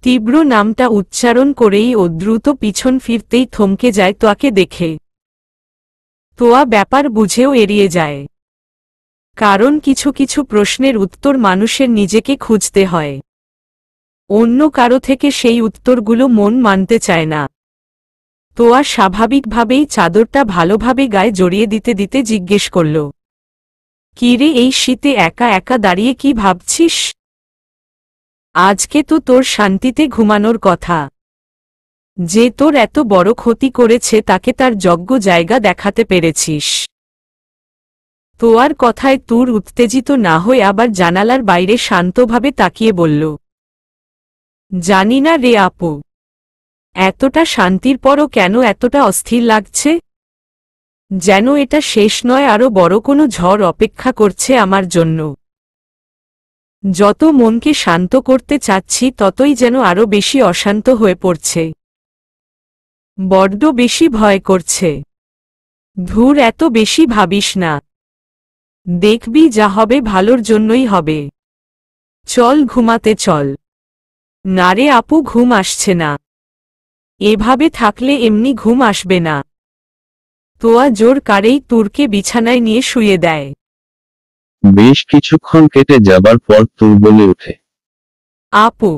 তীব্র নামটা উচ্চারণ করেই ও দ্রুত পিছন ফিরতেই থমকে যায় তোয়াকে দেখে। তোয়া ব্যাপার বুঝেও এড়িয়ে যায়। কারণ কিছু কিছু প্রশ্নের উত্তর মানুষের নিজেকে খুঁজতে হয়। অন্য কারো থেকে সেই উত্তরগুলো মন মানতে চায় না। তোয়া স্বাভাবিকভাবেই চাদরটা ভালোভাবে গায়ে জড়িয়ে দিতে দিতে জিজ্ঞেস করল, কিরে এই শীতে একা একা দাঁড়িয়ে কি ভাবছিস? আজকে তো তোর শান্তিতে ঘুমানোর কথা। যে তোর এত বড় ক্ষতি করেছে তাকে তার যোগ্য জায়গা দেখাতে পেরেছিস। তোয়ার কথায় তুর উত্তেজিত না হয়ে আবার জানালার বাইরে শান্তভাবে তাকিয়ে বলল, জানি না রে আপু, এতটা শান্তির পরও কেন এতটা অস্থির লাগছে? যেন এটা শেষ নয়, আরো বড় কোনো ঝড় অপেক্ষা করছে আমার জন্য। যত মনকে শান্ত করতে চাচ্ছি ততই যেন আরো বেশি অশান্ত হয়ে পড়ছে। বড্ড বেশি ভয় করছে। ধুর, এত বেশি ভাবিস না। দেখবি যা হবে ভালোর জন্যই হবে। চল ঘুমাতে চল। না রে আপু, ঘুম আসছে না। এভাবে থাকলে এমনি ঘুম আসবে না। তোয়া জোর কারেই তুরকে বিছানায় নিয়ে শুয়ে দেয়। বেশ কিছুক্ষণ কেটে যাবার পর তুর বলে ওঠে, আপু,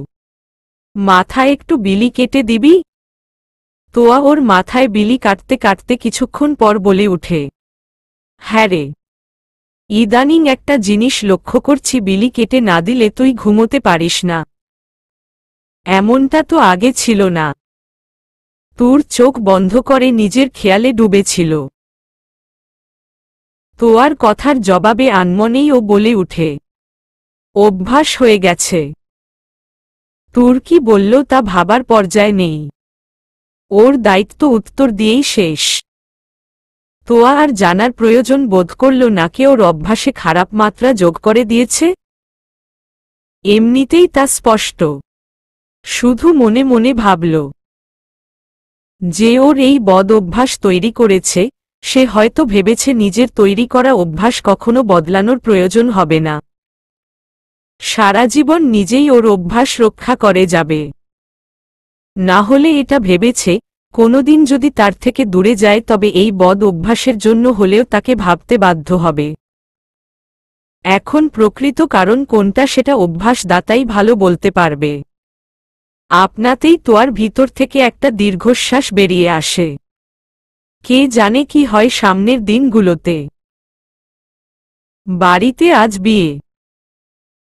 মাথায় একটু বিলি কেটে দিবি? তোয়া ওর মাথায় বিলি কাটতে কাটতে কিছুক্ষণ পর বলে উঠে, হ্যাঁ রে, ইদানিং একটা জিনিস লক্ষ্য করছি, বিলি কেটে না দিলে তুই ঘুমোতে পারিস না। এমনটা তো আগে ছিল না। তুর চোখ বন্ধ করে নিজের খেয়ালে ডুবেছিল। তোয়ার কথার জবাবে আনমনেই ও বলে উঠে, অভ্যাস হয়ে গেছে। তুর কি বলল তা ভাবার পর্যায়ে নেই। ওর দায়িত্ব উত্তর দিয়েই শেষ। তোয়া আর জানার প্রয়োজন বোধ করল না কে ওর অভ্যাসে খারাপ মাত্রা যোগ করে দিয়েছে। এমনিতেই তা স্পষ্ট। শুধু মনে মনে ভাবল, যে ওর এই বদ অভ্যাস তৈরি করেছে, সে হয়তো ভেবেছে নিজের তৈরি করা অভ্যাস কখনো বদলানোর প্রয়োজন হবে না। সারা জীবন নিজেই ওর অভ্যাস রক্ষা করে যাবে। না হলে এটা ভেবেছে, কোনোদিন যদি তার থেকে দূরে যায় তবে এই বদ অভ্যাসের জন্য হলেও তাকে ভাবতে বাধ্য হবে। এখন প্রকৃত কারণ কোনটা সেটা অভ্যাসদাতাই ভালো বলতে পারবে। আপনাতেই তোয়ার ভিতর থেকে একটা দীর্ঘশ্বাস বেরিয়ে আসে। কে জানে কি হয় সামনের দিনগুলোতে। বাড়িতে আজ বিয়ে।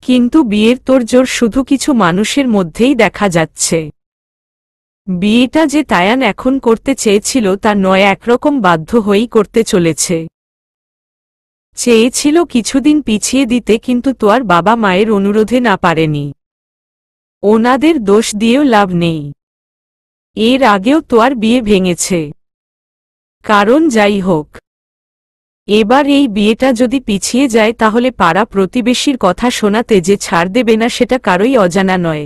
কিন্তু বিয়ের তোড়জোড় শুধু কিছু মানুষের মধ্যেই দেখা যাচ্ছে। বিয়েটা যে তায়ান এখন করতে চেয়েছিল তা নয়, একরকম বাধ্য হয়েই করতে চলেছে। চেয়েছিল কিছুদিন পিছিয়ে দিতে, কিন্তু তোয়ার বাবা মায়ের অনুরোধে না পারেনি। ওনাদের দোষ দিয়েও লাভ নেই। এর আগেও তোয়ার বিয়ে ভেঙেছে। কারণ যাই হোক, এবার এই বিয়েটা যদি পিছিয়ে যায় তাহলে পাড়া প্রতিবেশীর কথা শোনাতে যে ছাড় দেবে না সেটা কারোই অজানা নয়।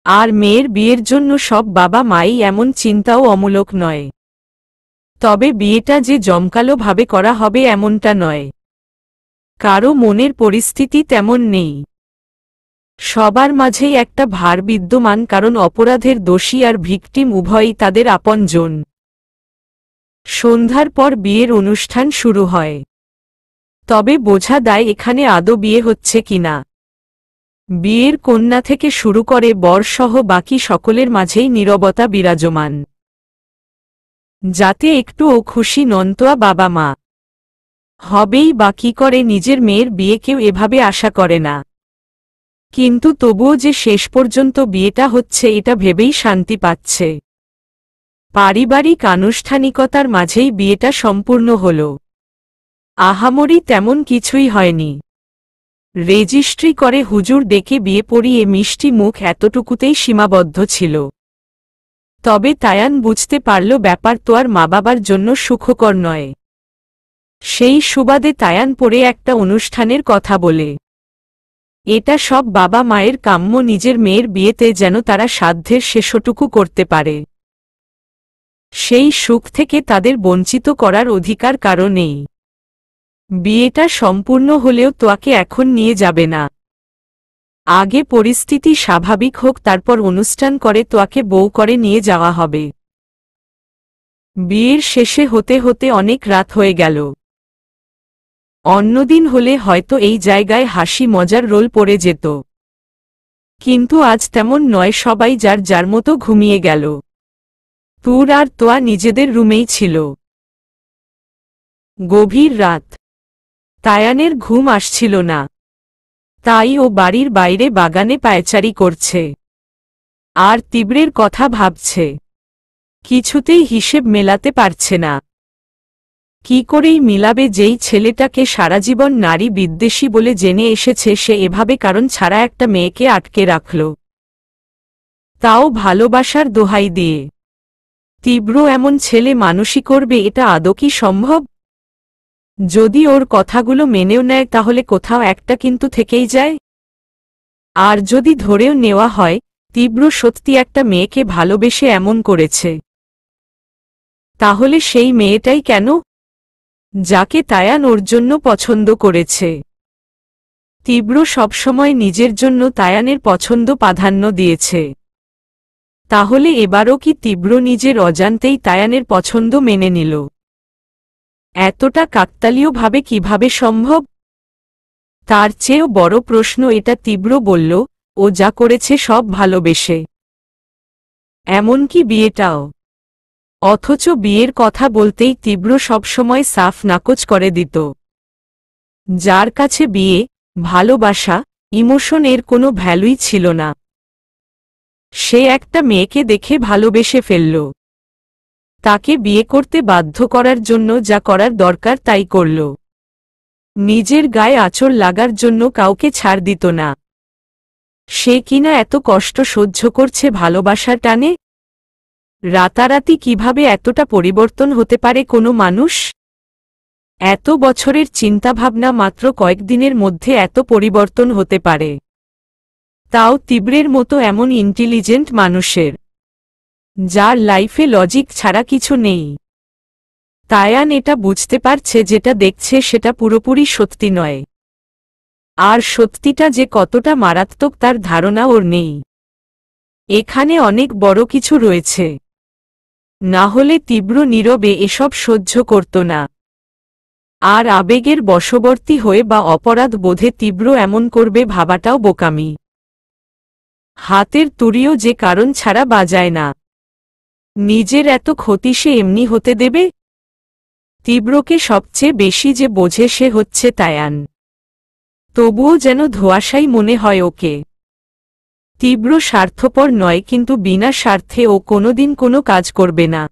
আর মেয়ের বিয়ের জন্য সব বাবা মাই এমন চিন্তাও অমূলক নয়। তবে বিয়েটা যে জমকালোভাবে করা হবে এমনটা নয়। কারো মনের পরিস্থিতি তেমন নেই। সবার মাঝেই একটা ভার বিদ্যমান, কারণ অপরাধের দোষী আর ভিকটিম উভয়ই তাদের আপনজন। সন্ধ্যার পর বিয়ের অনুষ্ঠান শুরু হয়। তবে বোঝা দায় এখানে আদৌ বিয়ে হচ্ছে কিনা। বিয়ের কন্যা থেকে শুরু করে বরসহ বাকি সকলের মাঝেই নীরবতা বিরাজমান। যাতে একটুও খুশি নন্তোয়া বাবা মা। হবেই বা কি করে, নিজের মেয়ের বিয়ে কেউ এভাবে আশা করে না। কিন্তু তবুও যে শেষ পর্যন্ত বিয়েটা হচ্ছে এটা ভেবেই শান্তি পাচ্ছে। পারিবারিক আনুষ্ঠানিকতার মাঝেই বিয়েটা সম্পূর্ণ হল। আহামরি তেমন কিছুই হয়নি। রেজিস্ট্রি করে হুজুর ডেকে বিয়ে পড়িয়ে মিষ্টি মুখ এতটুকুতেই সীমাবদ্ধ ছিল। তবে তায়ান বুঝতে পারল ব্যাপার তো আর মা বাবার জন্য সুখকর নয়। সেই সুবাদে তায়ান পড়ে একটা অনুষ্ঠানের কথা বলে। এটা সব বাবা মায়ের কাম্য, নিজের মেয়ের বিয়েতে যেন তারা সাধ্যের শেষটুকু করতে পারে। সেই সুখ থেকে তাদের বঞ্চিত করার অধিকার কারো নেই। বিয়েটা সম্পূর্ণ হলেও তোয়াকে এখন নিয়ে যাবে না। আগে পরিস্থিতি স্বাভাবিক হোক, তারপর অনুষ্ঠান করে তোয়াকে বউ করে নিয়ে যাওয়া হবে। বিয়ের শেষে হতে হতে অনেক রাত হয়ে গেল। অন্যদিন হলে হয়তো এই জায়গায় হাসি মজার রোল পড়ে যেত, কিন্তু আজ তেমন নয়। সবাই যার যার মতো ঘুমিয়ে গেল। তুর আর তোয়া নিজেদের রুমেই ছিল। গভীর রাত। তায়ানের ঘুম আসছিল না। তাই ও বাড়ির বাইরে বাগানে পায়চারি করছে আর তীব্রের কথা ভাবছে। কিছুতেই হিসেব মেলাতে পারছে না। কি করেই মিলাবে, যেই ছেলেটাকে সারাজীবন নারী বিদ্বেষী বলে জেনে এসেছে, সে এভাবে কারণ ছাড়া একটা মেয়েকে আটকে রাখল, তাও ভালোবাসার দোহাই দিয়ে। তীব্র এমন ছেলে মানুষই করবে, এটা আদৌ কি সম্ভব? যদি ওর কথাগুলো মেনেও নেয় তাহলে কোথাও একটা কিন্তু থেকেই যায়। আর যদি ধরেও নেওয়া হয় তীব্র সত্যি একটা মেয়েকে ভালোবেসে এমন করেছে, তাহলে সেই মেয়েটাই কেন, যাকে তায়ান ওর জন্য পছন্দ করেছে। তীব্র সবসময় নিজের জন্য তায়ানের পছন্দ প্রাধান্য দিয়েছে। তাহলে এবারও কি তীব্র নিজের অজান্তেই তায়ানের পছন্দ মেনে নিল? এতটা কাকতালীয়ভাবে কিভাবে সম্ভব? তার চেয়েও বড় প্রশ্ন এটা, তীব্র বলল ও যা করেছে সব ভালোবেসে, এমনকি বিয়েটাও। অথচ বিয়ের কথা বলতেই তীব্র সবসময় সাফ নাকচ করে দিত। যার কাছে বিয়ে, ভালোবাসা, ইমোশন এর কোনো ভ্যালুই ছিল না। সে একটা মেয়েকে দেখে ভালোবেসে ফেলল। তাকে বিয়ে করতে বাধ্য করার জন্য যা করার দরকার তাই করল। নিজের গায়ে আঁচড় লাগার জন্য কাউকে ছাড় দিত না। সে কিনা এত কষ্ট সহ্য করছে ভালোবাসার টানে। রাতারাতি কিভাবে এতটা পরিবর্তন হতে পারে কোনো মানুষ? এত বছরের চিন্তাভাবনা মাত্র কয়েকদিনের মধ্যে এত পরিবর্তন হতে পারে, তাও তীব্রের মতো এমন ইন্টেলিজেন্ট মানুষের, যার লাইফে লজিক ছাড়া কিছু নেই। তায়ান এটা বুঝতে পারছে যেটা দেখছে সেটা পুরোপুরি সত্যি নয়। আর সত্যিটা যে কতটা মারাত্মক তার ধারণা ওর নেই। এখানে অনেক বড় কিছু রয়েছে, না হলে তীব্র নীরবে এসব সহ্য করত না। আর আবেগের বশবর্তী হয়ে বা অপরাধ বোধে তীব্র এমন করবে ভাবাটাও বোকামি। হাতের তুড়িও যে কারণ ছাড়া বাজায় না। নিজের এত ক্ষতি সে এমনি হতে দেবে? তীব্রকে সবচেয়ে বেশি যে বোঝে সে হচ্ছে তায়ান। তবুও যেন ধোঁয়াশাই মনে হয় ওকে। তীব্র স্বার্থপর নয়, কিন্তু বিনা স্বার্থে ও কোনোদিন কোনো কাজ করবে না।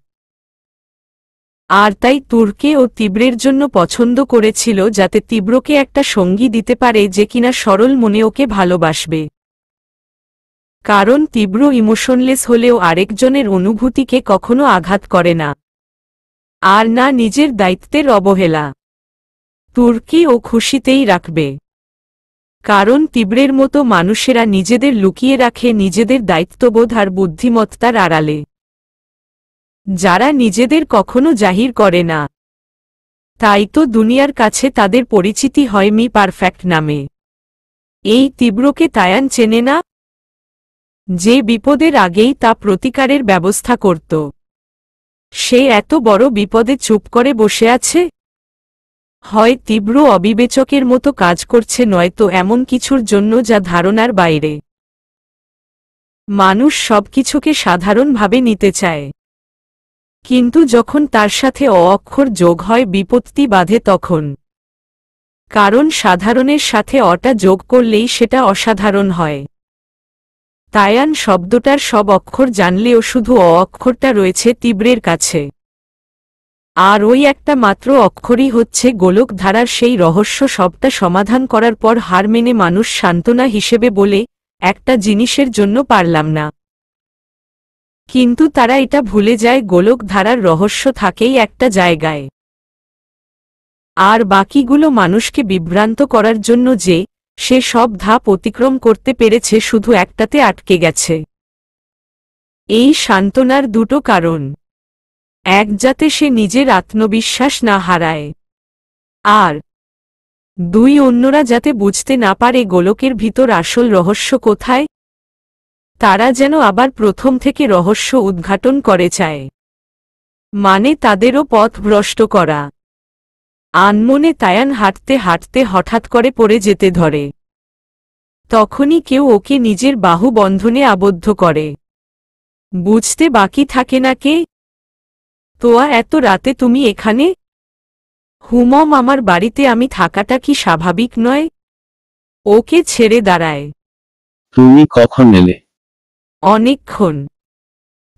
আর তাই তুরকে ও তীব্রের জন্য পছন্দ করেছিল, যাতে তীব্রকে একটা সঙ্গী দিতে পারে যে কিনা সরল মনে ওকে ভালোবাসবে। কারণ তীব্র ইমোশনলেস হলেও আরেকজনের অনুভূতিকে কখনো আঘাত করে না, আর না নিজের দায়িত্বের অবহেলা। তুর্কি ও খুশিতেই রাখবে। কারণ তীব্রের মতো মানুষেরা নিজেদের লুকিয়ে রাখে নিজেদের দায়িত্ববোধ আর বুদ্ধিমত্তার আড়ালে, যারা নিজেদের কখনো জাহির করে না। তাই তো দুনিয়ার কাছে তাদের পরিচিতি হয় মি পারফেক্ট নামে। এই তীব্রকে তায়ান চেনে না, যে বিপদের আগেই তা প্রতিকারের ব্যবস্থা করত। সে এত বড় বিপদে চুপ করে বসে আছে? হয় তীব্র অবিবেচকের মতো কাজ করছে, নয়তো এমন কিছুর জন্য যা ধারণার বাইরে। মানুষ সবকিছুকে সাধারণভাবে নিতে চায়, কিন্তু যখন তার সাথে অ অক্ষর যোগ হয় বিপত্তি বাধে তখন। কারণ সাধারণের সাথে অটা যোগ করলেই সেটা অসাধারণ হয়। তায়ান শব্দটার সব অক্ষর জানলেও শুধু অ অক্ষরটা রয়েছে তীব্রের কাছে, আর ওই একটা মাত্র অক্ষরই হচ্ছে গোলক ধারার সেই রহস্য। সবটা সমাধান করার পর হার মেনে মানুষ সান্ত্বনা হিসেবে বলে, একটা জিনিসের জন্য পারলাম না। কিন্তু তারা এটা ভুলে যায় গোলক ধারার রহস্য থাকেই একটা জায়গায়, আর বাকিগুলো মানুষকে বিভ্রান্ত করার জন্য যে সে সব ধাপ অতিক্রম করতে পেরেছে শুধু একটাতে আটকে গেছে। এই সান্ত্বনার দুটো কারণ, এক যাতে সে নিজের আত্মবিশ্বাস না হারায়, আর দুই অন্যরা যাতে বুঝতে না পারে গোলকের ভিতর আসল রহস্য কোথায়। তারা যেন আবার প্রথম থেকে রহস্য উদ্ঘাটন করে চায়, মানে তাদেরও পথ ভ্রষ্ট করা। আনমনে তায়ান হাঁটতে হাঁটতে হঠাৎ করে পড়ে যেতে ধরে। তখনই কেউ ওকে নিজের বাহু বন্ধনে আবদ্ধ করে। বুঝতে বাকি থাকে না কে। তোয়া, এত রাতে তুমি এখানে? হুমম, আমার বাড়িতে আমি থাকাটা কি স্বাভাবিক নয়? ওকে ছেড়ে দাঁড়ায়। তুমি কখন এলে? অনেকক্ষণ।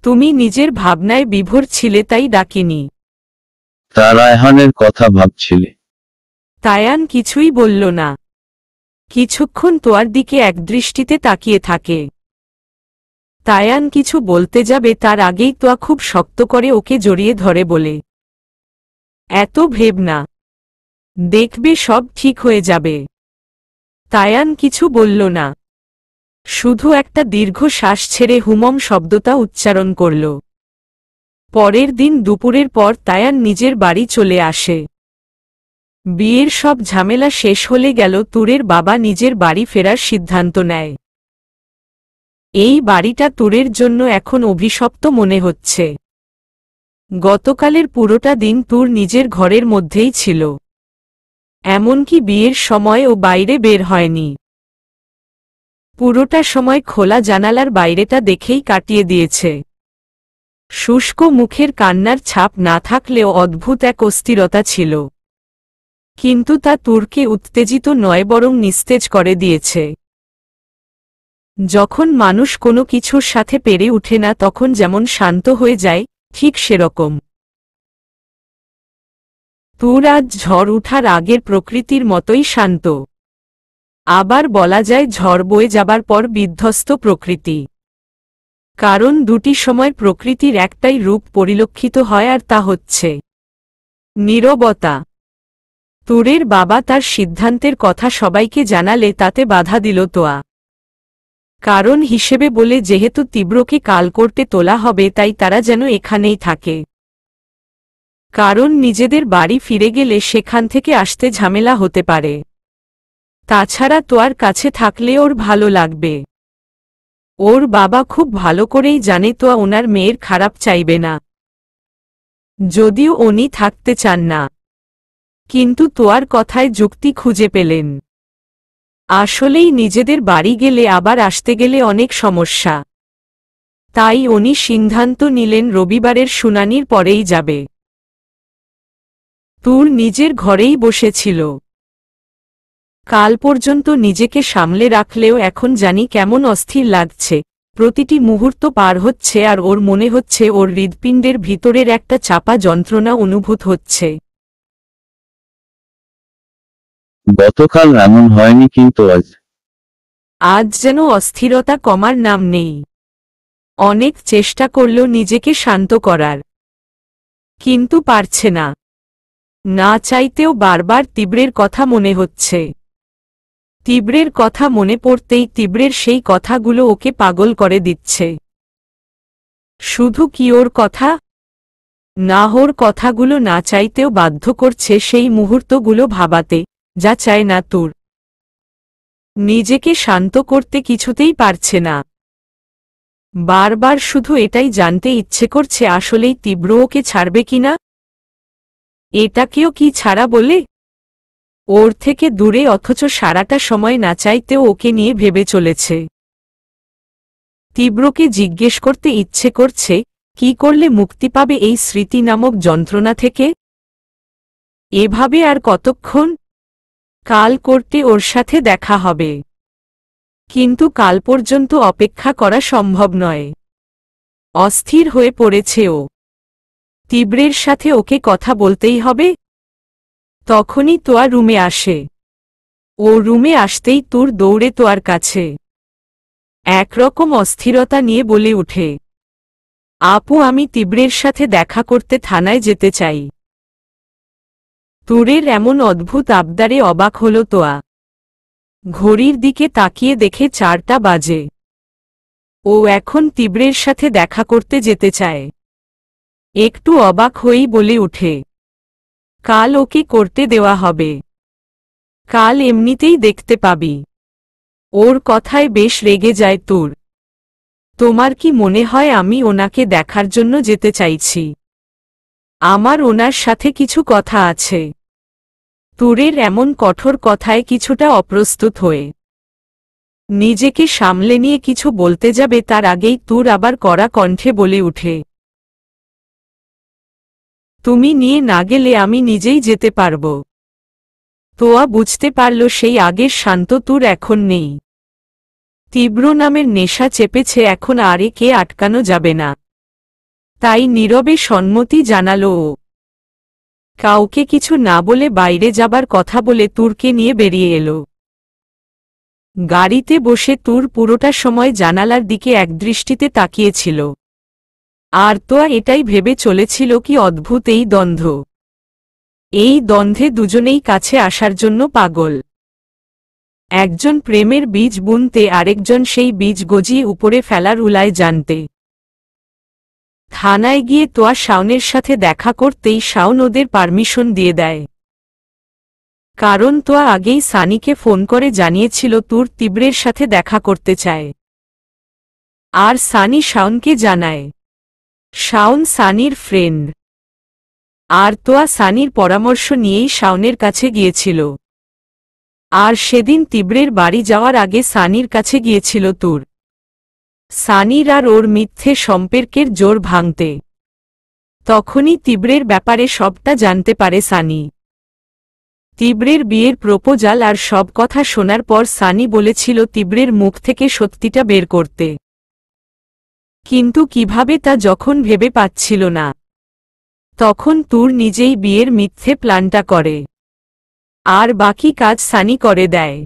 তুমি নিজের ভাবনায় বিভোর ছিলে তাই ডাকিনি। তা রায়হানের কথা ভাবছিলে? তায়ান কিছুই বলল না। কিছুক্ষণ তোয়ার দিকে একদৃষ্টিতে তাকিয়ে থাকে। তায়ান কিছু বলতে যাবে তার আগেই তোয়া খুব শক্ত করে ওকে জড়িয়ে ধরে বলে, এত ভেব না, দেখবে সব ঠিক হয়ে যাবে। তায়ান কিছু বলল না, শুধু একটা দীর্ঘ শ্বাস ছেড়ে হুমম শব্দটা উচ্চারণ করল। পরের দিন দুপুরের পর তায়ান নিজের বাড়ি চলে আসে। বিয়ের সব ঝামেলা শেষ হলে গেল তুরের বাবা নিজের বাড়ি ফেরার সিদ্ধান্ত নেয়। এই বাড়িটা তুরের জন্য এখন অভিশপ্ত মনে হচ্ছে। গতকালের পুরোটা দিন তুর নিজের ঘরের মধ্যেই ছিল, এমনকি বিয়ের সময় ও বাইরে বের হয়নি। পুরোটা সময় খোলা জানালার বাইরেটা দেখেই কাটিয়ে দিয়েছে। শুষ্ক মুখের কান্নার ছাপ না থাকলেও অদ্ভুত এক অস্থিরতা ছিল, কিন্তু তা তুরকে উত্তেজিত নয় বরং নিস্তেজ করে দিয়েছে। যখন মানুষ কোনো কিছুর সাথে পেরে উঠে না তখন যেমন শান্ত হয়ে যায়, ঠিক সেরকম তুর আজ ঝড় উঠার আগের প্রকৃতির মতোই শান্ত। আবার বলা যায় ঝড় বয়ে যাবার পর বিধ্বস্ত প্রকৃতি। কারণ দুটি সময় প্রকৃতির একটাই রূপ পরিলক্ষিত হয়, আর তা হচ্ছে নীরবতা। তুরের বাবা তার সিদ্ধান্তের কথা সবাইকে জানালে তাতে বাধা দিল তোয়া। কারণ হিসেবে বলে যেহেতু তীব্রকে কাল করতে তোলা হবে তাই তারা যেন এখানেই থাকে। কারণ নিজেদের বাড়ি ফিরে গেলে সেখান থেকে আসতে ঝামেলা হতে পারে। তাছাড়া তোয়ার কাছে থাকলে ওর ভালো লাগবে। ওর বাবা খুব ভালো করেই জানে তোয়া ওনার মেয়ের খারাপ চাইবে না, যদিও উনি থাকতে চান না। কিন্তু তোয়ার কথায় যুক্তি খুঁজে পেলেন। আসলেই নিজেদের বাড়ি গেলে আবার আসতে গেলে অনেক সমস্যা। তাই উনি সিদ্ধান্ত নিলেন রবিবারের শুনানির পরেই যাবে। তুর নিজের ঘরেই বসেছিল। কাল পর্যন্ত নিজেকে সামলে রাখলেও এখন জানি কেমন অস্থির লাগছে। প্রতিটি মুহূর্ত পার হচ্ছে আর ওর মনে হচ্ছে ওর হৃৎপিণ্ডের ভিতরের একটা চাপা যন্ত্রণা অনুভূত হচ্ছে। গতকাল এমন হয়নি, কিন্তু আজ যেন অস্থিরতা কমার নাম নেই। অনেক চেষ্টা করল নিজেকে শান্ত করার, কিন্তু পারছে না। না চাইতেও বারবার তীব্রের কথা মনে হচ্ছে। তীব্রের কথা মনে পড়তেই তীব্রের সেই কথাগুলো ওকে পাগল করে দিচ্ছে। শুধু কি ওর কথা না, ওর কথাগুলো না চাইতেও বাধ্য করছে সেই মুহূর্তগুলো ভাবাতে, যা চায় না তুর। নিজেকে শান্ত করতে কিছুতেই পারছে না। বারবার শুধু এটাই জানতে ইচ্ছে করছে আসলেই তীব্র ওকে ছাড়বে কিনা। এটাকেও কি ছাড়া বলে? ওর থেকে দূরে অথচ সারাটা সময় না চাইতেও ওকে নিয়ে ভেবে চলেছে। তীব্রকে জিজ্ঞেস করতে ইচ্ছে করছে, কি করলে মুক্তি পাবে এই স্মৃতি নামক যন্ত্রণা থেকে? এভাবে আর কতক্ষণ? কাল করতে ওর সাথে দেখা হবে। কিন্তু কাল পর্যন্ত অপেক্ষা করা সম্ভব নয়। অস্থির হয়ে পড়েছে ও। তীব্রের সাথে ওকে কথা বলতেই হবে। তখনই তোয়া রুমে আসে। ও রুমে আসতেই তুর দৌড়ে তোয়ার কাছে একরকম অস্থিরতা নিয়ে বলে উঠে, আপু আমি তীব্রের সাথে দেখা করতে থানায় যেতে চাই। তুরের এমন অদ্ভুত আবদারে অবাক হল তোয়া। ঘড়ির দিকে তাকিয়ে দেখে 4টা বাজে। ও এখন তীব্রের সাথে দেখা করতে যেতে চায়। একটু অবাক হয়েই বলে উঠে, কাল ওকে করতে দেওয়া হবে। কাল এমনিতেই দেখতে পাবি। ওর কথায় বেশ রেগে যায় তুর। তোমার কি মনে হয় আমি ওনাকে দেখার জন্য যেতে চাইছি? আমার ওনার সাথে কিছু কথা আছে। তুরের এমন কঠোর কথায় কিছুটা অপ্রস্তুত হয়ে নিজেকে সামলে নিয়ে কিছু বলতে যাবে তার আগেই তুর আবার কড়া কণ্ঠে বলে উঠে, তুমি নিয়ে না গেলে আমি নিজেই যেতে পারব। তোয়া বুঝতে পারল সেই আগের শান্ত তুর এখন নেই। তীব্র নামের নেশা চেপেছে এখন আর একে আটকানো যাবে না। তাই নীরবে সম্মতি জানাল ও। কাউকে কিছু না বলে বাইরে যাবার কথা বলে তুরকে নিয়ে বেরিয়ে এলো। গাড়িতে বসে তুর পুরোটা সময় জানালার দিকে একদৃষ্টিতে তাকিয়েছিল। আর তোয়া এটাই ভেবে চলেছিল কি অদ্ভুত এই দ্বন্দ্ব। এই দ্বন্দ্বে দুজনেই কাছে আসার জন্য পাগল। একজন প্রেমের বীজ বুনতে আরেকজন সেই বীজ গজিয়ে উপরে ফেলার উলায় জানতে। থানায় গিয়ে তোয়া শাওনের সাথে দেখা করতেই শাওন ওদের পারমিশন দিয়ে দেয়। কারণ তোয়া আগেই সানিকে ফোন করে জানিয়েছিল তুর তীব্রের সাথে দেখা করতে চায়। আর সানি শাওনকে জানায়। শাওন সানির ফ্রেন্ড। আর তোয়া সানির পরামর্শ নিয়েই শাওনের কাছে গিয়েছিল। আর সেদিন তীব্রের বাড়ি যাওয়ার আগে সানির কাছে গিয়েছিল তুর। সানির আর ওর মিথ্যে সম্পর্কের জোর ভাঙতে। তখনই তীব্রের ব্যাপারে সবটা জানতে পারে সানি। তীব্রের বিয়ের প্রপোজাল আর সব কথা শোনার পর সানি বলেছিল তীব্রের মুখ থেকে সত্যিটা বের করতে। কিন্তু কিভাবে তা যখন ভেবে পাচ্ছিল না, তখন তুর নিজেই বিয়ের মিথ্যে প্ল্যানটা করে। আর বাকি কাজ সানি করে দেয়,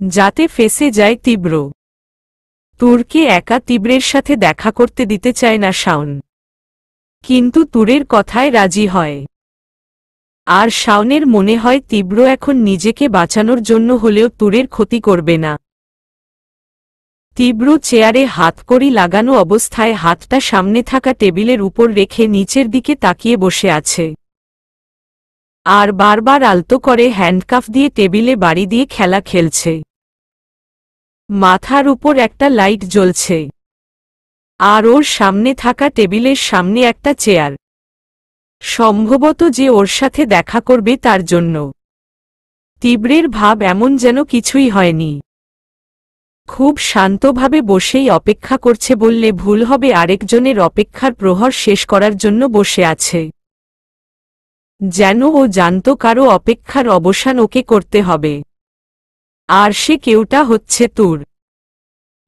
যাতে ফেঁসে যায় তীব্র। তুরকে একা তীব্রের সাথে দেখা করতে দিতে চায় না শাওন। কিন্তু তুরের কথায় রাজি হয়। আর শাওনের মনে হয় তীব্র এখন নিজেকে বাঁচানোর জন্য হলেও তুরের ক্ষতি করবে না। তীব্র চেয়ারে হাতকড়ি লাগানো অবস্থায় হাতটা সামনে থাকা টেবিলের উপর রেখে নিচের দিকে তাকিয়ে বসে আছে। আর বারবার আলতো করে হ্যান্ডকাফ দিয়ে টেবিলে বাড়ি দিয়ে খেলা খেলছে। মাথার উপর একটা লাইট জ্বলছে। আর ওর সামনে থাকা টেবিলের সামনে একটা চেয়ার। সম্ভবত যে ওর সাথে দেখা করবে তার জন্য। তীব্রের ভাব এমন যেন কিছুই হয়নি। খুব শান্তভাবে বসেই অপেক্ষা করছে বললে ভুল হবে, আরেকজনের অপেক্ষার প্রহর শেষ করার জন্য বসে আছে। যেন ও জানত কারো অপেক্ষার অবসান ওকে করতে হবে। আর সে কেউটা হচ্ছে তুর।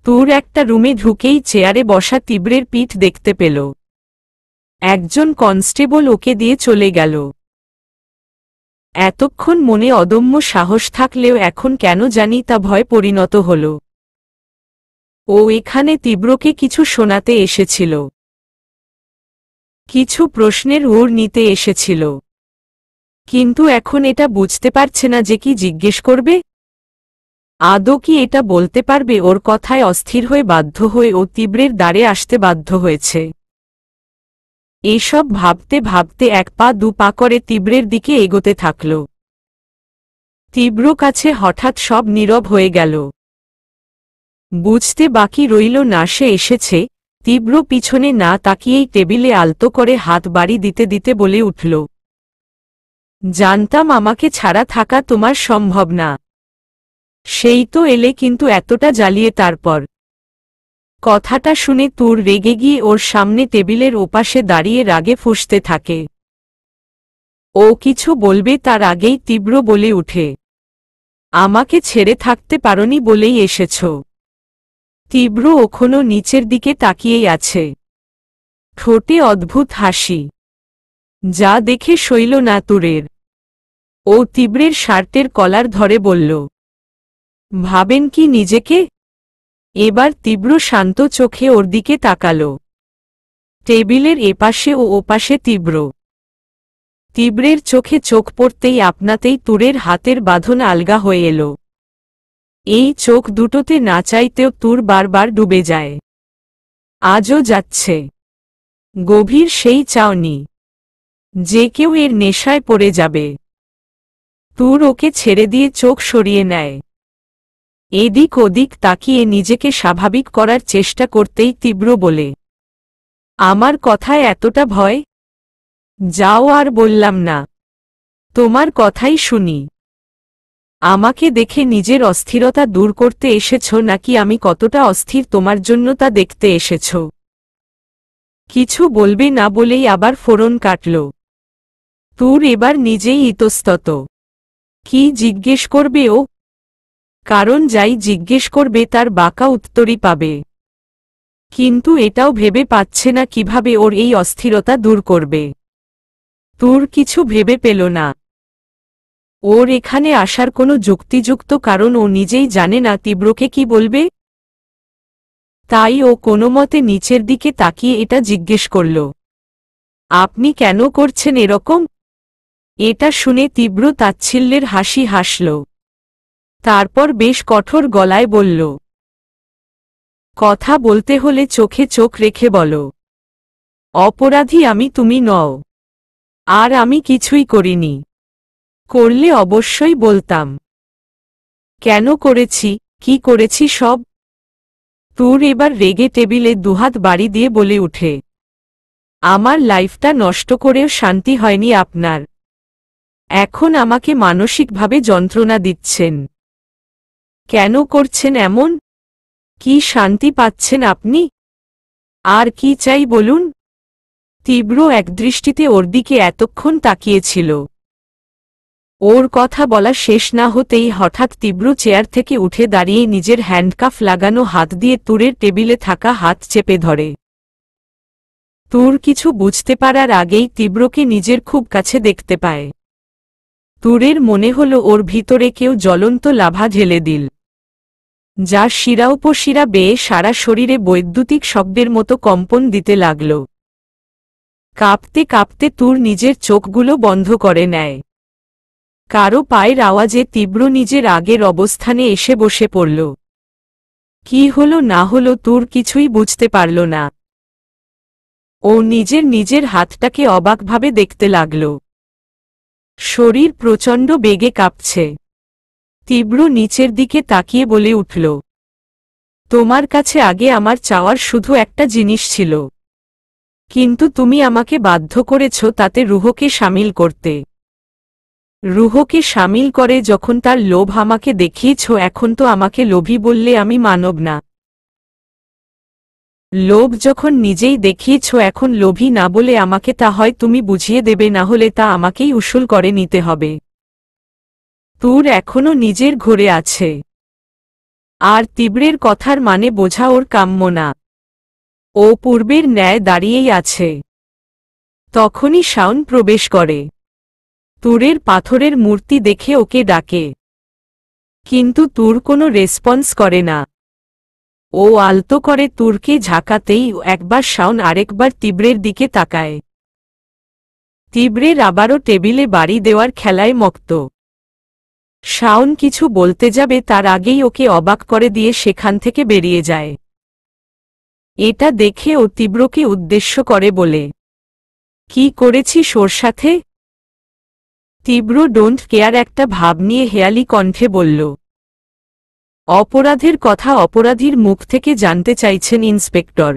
তুর একটা রুমে ঢুকেই চেয়ারে বসা তীব্রের পিঠ দেখতে পেল। একজন কনস্টেবল ওকে দিয়ে চলে গেল। এতক্ষণ মনে অদম্য সাহস থাকলেও এখন কেন জানি তা ভয় পরিণত হল। ও এখানে তীব্রকে কিছু শোনাতে এসেছিল, কিছু প্রশ্নের উড় নিতে এসেছিল। কিন্তু এখন এটা বুঝতে পারছে না যে কি জিজ্ঞেস করবে। আদৌ কি এটা বলতে পারবে? ওর কথায় অস্থির হয়ে বাধ্য হয়ে ও তীব্রের দ্বারে আসতে বাধ্য হয়েছে। এসব ভাবতে ভাবতে 1 পা 2 পা করে তীব্রের দিকে এগোতে থাকল। তীব্র কাছে হঠাৎ সব নীরব হয়ে গেল। বুঝতে বাকি রইল না সে এসেছে। তীব্র পিছনে না তাকিয়েই টেবিলে আলতো করে হাত বাড়ি দিতে দিতে বলে উঠল, জানতাম আমাকে ছাড়া থাকা তোমার সম্ভব না। সেই তো এলে, কিন্তু এতটা জ্বালিয়ে। তারপর কথাটা শুনে তুর রেগে গিয়ে ওর সামনে টেবিলের ওপাশে দাঁড়িয়ে রাগে ফুঁসতে থাকে। ও কিছু বলবে তার আগেই তীব্র বলে উঠে, আমাকে ছেড়ে থাকতে পারোনি বলেই এসেছ। তীব্র ওখনো নিচের দিকে তাকিয়েই আছে, ঠোঁটে অদ্ভুত হাসি, যা দেখে সইল না তুরের। ও তীব্রের শার্টের কলার ধরে বলল, ভাবেন কি নিজেকে? এবার তীব্র শান্ত চোখে ওর দিকে তাকাল। টেবিলের এপাশে ও ওপাশে তীব্র। তীব্রের চোখে চোখ পড়তেই আপনাতেই তুরের হাতের বাঁধন আলগা হয়ে এলো। এই চোখ দুটোতে না চাইতেও তুর বারবার ডুবে যায়। আজও যাচ্ছে। গভীর সেই চাওনি যে কেউ এর নেশায় পড়ে যাবে। তুর ওকে ছেড়ে দিয়ে চোখ সরিয়ে নেয়। এদিক ওদিক তাকিয়ে নিজেকে স্বাভাবিক করার চেষ্টা করতেই তীব্র বলে, আমার কথায় এতটা ভয়? যাও, আর বললাম না, তোমার কথাই শুনি। আমাকে দেখে নিজের অস্থিরতা দূর করতে এসেছ, নাকি আমি কতটা অস্থির তোমার জন্য তা দেখতে এসেছ? কিছু বলবে না বলেই আবার ফোড়ন কাটল। তুর এবার নিজেই ইতস্তত। কি জিজ্ঞেস করবে ও? কারণ যাই জিজ্ঞেস করবে তার বাঁকা উত্তরই পাবে। কিন্তু এটাও ভেবে পাচ্ছে না কিভাবে ওর এই অস্থিরতা দূর করবে। তুর কিছু ভেবে পেল না। ওর এখানে আসার কোনো যুক্তিযুক্ত কারণ ও নিজেই জানে না তীব্রকে কি বলবে। তাই ও কোনোমতে নিচের দিকে তাকিয়ে এটা জিজ্ঞেস করল, আপনি কেন করছেন এরকম? এটা শুনে তীব্র তাচ্ছিল্যের হাসি হাসল। তারপর বেশ কঠোর গলায় বলল, কথা বলতে হলে চোখে চোখ রেখে বলো। অপরাধী আমি, তুমি নও। আর আমি কিছুই করিনি। করলে অবশ্যই বলতাম। কেন করেছি, কি করেছি সব? তুর এবার রেগে টেবিলে দুহাত বাড়ি দিয়ে বলে উঠে, আমার লাইফটা নষ্ট করেও শান্তি হয়নি আপনার। এখন আমাকে মানসিকভাবে যন্ত্রণা দিচ্ছেন। কেন করছেন এমন? কি শান্তি পাচ্ছেন আপনি? আর কি চাই বলুন? তীব্র একদৃষ্টিতে ওর দিকে এতক্ষণ তাকিয়েছিল। ওর কথা বলা শেষ না হতেই হঠাৎ তীব্র চেয়ার থেকে উঠে দাঁড়িয়ে নিজের হ্যান্ডকাফ লাগানো হাত দিয়ে তুরের টেবিলে থাকা হাত চেপে ধরে। তুর কিছু বুঝতে পারার আগেই তীব্রকে নিজের খুব কাছে দেখতে পায়। তুরের মনে হল ওর ভিতরে কেউ জ্বলন্ত লাভা ঢেলে দিল, যা শিরাউপশিরা বেয়ে সারা শরীরে বৈদ্যুতিক শব্দের মতো কম্পন দিতে লাগল। কাঁপতে কাঁপতে তুর নিজের চোখগুলো বন্ধ করে নেয়। কারো পায়ের আওয়াজে তীব্র নিজের আগের অবস্থানে এসে বসে পড়ল। কি হলো না হলো তুর কিছুই বুঝতে পারল না। ও নিজের হাতটাকে অবাকভাবে দেখতে লাগল। শরীর প্রচণ্ড বেগে কাঁপছে। তীব্র নিচের দিকে তাকিয়ে বলে উঠল, তোমার কাছে আগে আমার চাওয়ার শুধু একটা জিনিস ছিল, কিন্তু তুমি আমাকে বাধ্য করেছ তাতে রুহকে শামিল করতে। রুহকে শামিল করে যখন তার লোভ আমাকে দেখিয়েছ, এখন তো আমাকে লোভী বললে আমি মানব না। লোভ যখন নিজেই দেখিয়েছ, এখন লোভী না বলে আমাকে তা হয় তুমি বুঝিয়ে দেবে, না হলে তা আমাকেই উসুল করে নিতে হবে। তুর এখনো নিজের ঘরে আছে, আর তীব্রের কথার মানে বোঝা ওর কাম্য না। ও পূর্বের ন্যায় দাঁড়িয়েই আছে। তখনই শাওন প্রবেশ করে। তুরের পাথরের মূর্তি দেখে ওকে ডাকে, কিন্তু তুর কোনো রেসপন্স করে না। ও আলতো করে তুরকে ঝাঁকাতেই একবার শাওন আরেকবার তীব্রের দিকে তাকায়। তীব্রের আবারও টেবিলে বাড়ি দেওয়ার খেলায় মক্ত। শাওন কিছু বলতে যাবে তার আগেই ওকে অবাক করে দিয়ে সেখান থেকে বেরিয়ে যায়। এটা দেখে ও তীব্রকে উদ্দেশ্য করে বলে, কি করেছিস ওর সাথে? তীব্র ডোন্ট কেয়ার একটা ভাব নিয়ে হেয়ালি কণ্ঠে বলল, অপরাধের কথা অপরাধীর মুখ থেকে জানতে চাইছেন ইন্সপেক্টর।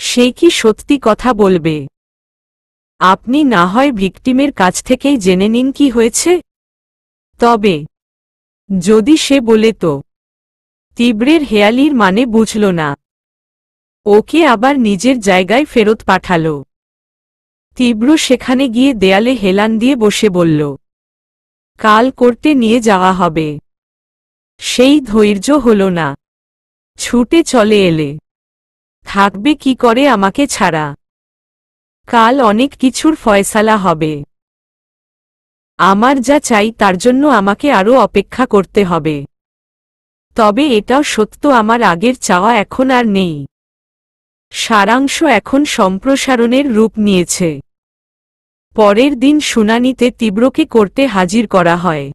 সে কি সত্যি কথা বলবে? আপনি না হয় ভিকটিমের কাছ থেকেই জেনে নিন কি হয়েছে। তবে যদি সে বলে তো? তীব্রের হেয়ালির মানে বুঝল না। ওকে আবার নিজের জায়গায় ফেরত পাঠাল। তীব্র সেখানে গিয়ে দেয়ালে হেলান দিয়ে বসে বলল, কাল কোর্টে নিয়ে যাওয়া হবে। সেই ধৈর্য হল না, ছুটে চলে এলে। থাকবে কি করে আমাকে ছাড়া? কাল অনেক কিছুর ফয়সালা হবে। আমার যা চাই তার জন্য আমাকে আরও অপেক্ষা করতে হবে। তবে এটাও সত্য, আমার আগের চাওয়া এখন আর নেই। সারাংশ এখন সম্প্রসারণের রূপ নিয়েছে। পরের দিন শুনানিতে তীব্রকে কোর্টে হাজির করা হয়।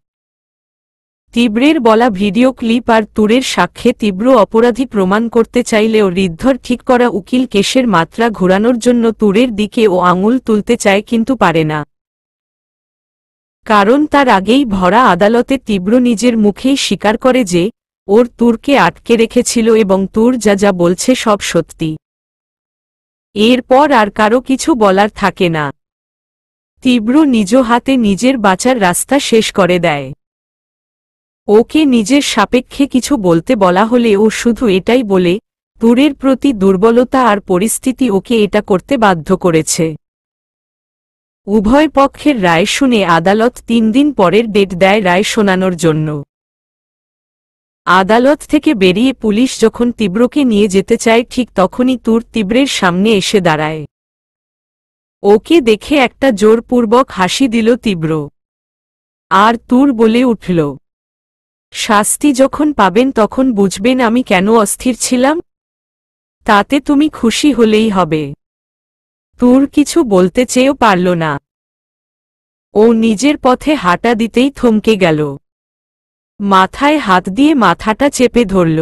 তীব্রের বলা ভিডিও ক্লিপ আর তুরের সাক্ষ্যে তীব্র অপরাধী প্রমাণ করতে চাইলেও ঋদ্ধর ঠিক করা উকিল কেসের মাত্রা ঘোরানোর জন্য তুরের দিকে ও আঙুল তুলতে চায়, কিন্তু পারে না। কারণ তার আগেই ভরা আদালতে তীব্র নিজের মুখেই স্বীকার করে যে ওর তুরকে আটকে রেখেছিল এবং তুর যা যা বলছে সব সত্যি। এরপর আর কারো কিছু বলার থাকে না। তীব্র নিজ হাতে নিজের বাঁচার রাস্তা শেষ করে দেয়। ওকে নিজের সাপেক্ষে কিছু বলতে বলা হলে ও শুধু এটাই বলে, তুরের প্রতি দুর্বলতা আর পরিস্থিতি ওকে এটা করতে বাধ্য করেছে। উভয় পক্ষের রায় শুনে আদালত 3 দিন পরের ডেট দেয় রায় শোনানোর জন্য। আদালত থেকে বেরিয়ে পুলিশ যখন তীব্রকে নিয়ে যেতে চায় ঠিক তখনই তুর তীব্রের সামনে এসে দাঁড়ায়। ওকে দেখে একটা জোরপূর্বক হাসি দিল তীব্র। আর তুর বলে উঠল, শাস্তি যখন পাবেন তখন বুঝবেন আমি কেন অস্থির ছিলাম। তাতে তুমি খুশি হলেই হবে। তুর কিছু বলতে চেয়েও পারল না। ও নিজের পথে হাঁটা দিতেই থমকে গেল। মাথায় হাত দিয়ে মাথাটা চেপে ধরল।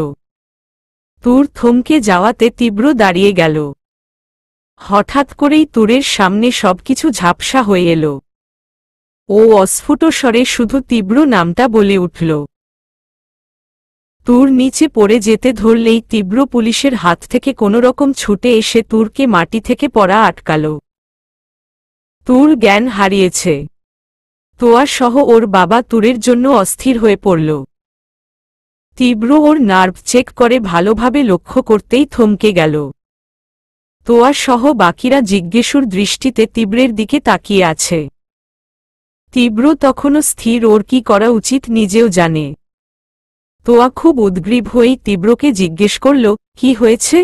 তুর থমকে যাওয়াতে তীব্র দাঁড়িয়ে গেল। হঠাৎ করেই তুরের সামনে সবকিছু ঝাপসা হয়ে এলো। ও অস্ফুট স্বরে শুধু তীব্র নামটা বলে উঠল। তুর নিচে পড়ে যেতে ধরলেই তীব্র পুলিশের হাত থেকে কোনোরকম ছুটে এসে তুরকে মাটি থেকে পড়া আটকাল। তুর জ্ঞান হারিয়েছে। তোয়া সহ ওর বাবা তুরের জন্য অস্থির হয়ে পড়ল। তীব্র ওর নার্ভ চেক করে ভালোভাবে লক্ষ্য করতেই থমকে গেল। তোয়া সহ বাকিরা জিজ্ঞাসুর দৃষ্টিতে তীব্রের দিকে তাকিয়ে আছে। তীব্র তখনও স্থির, ওর কি করা উচিত নিজেও জানে। তোয়া খুব উদ্গ্রীব হয়েই তীব্রকে জিজ্ঞেস করল, কি হয়েছে?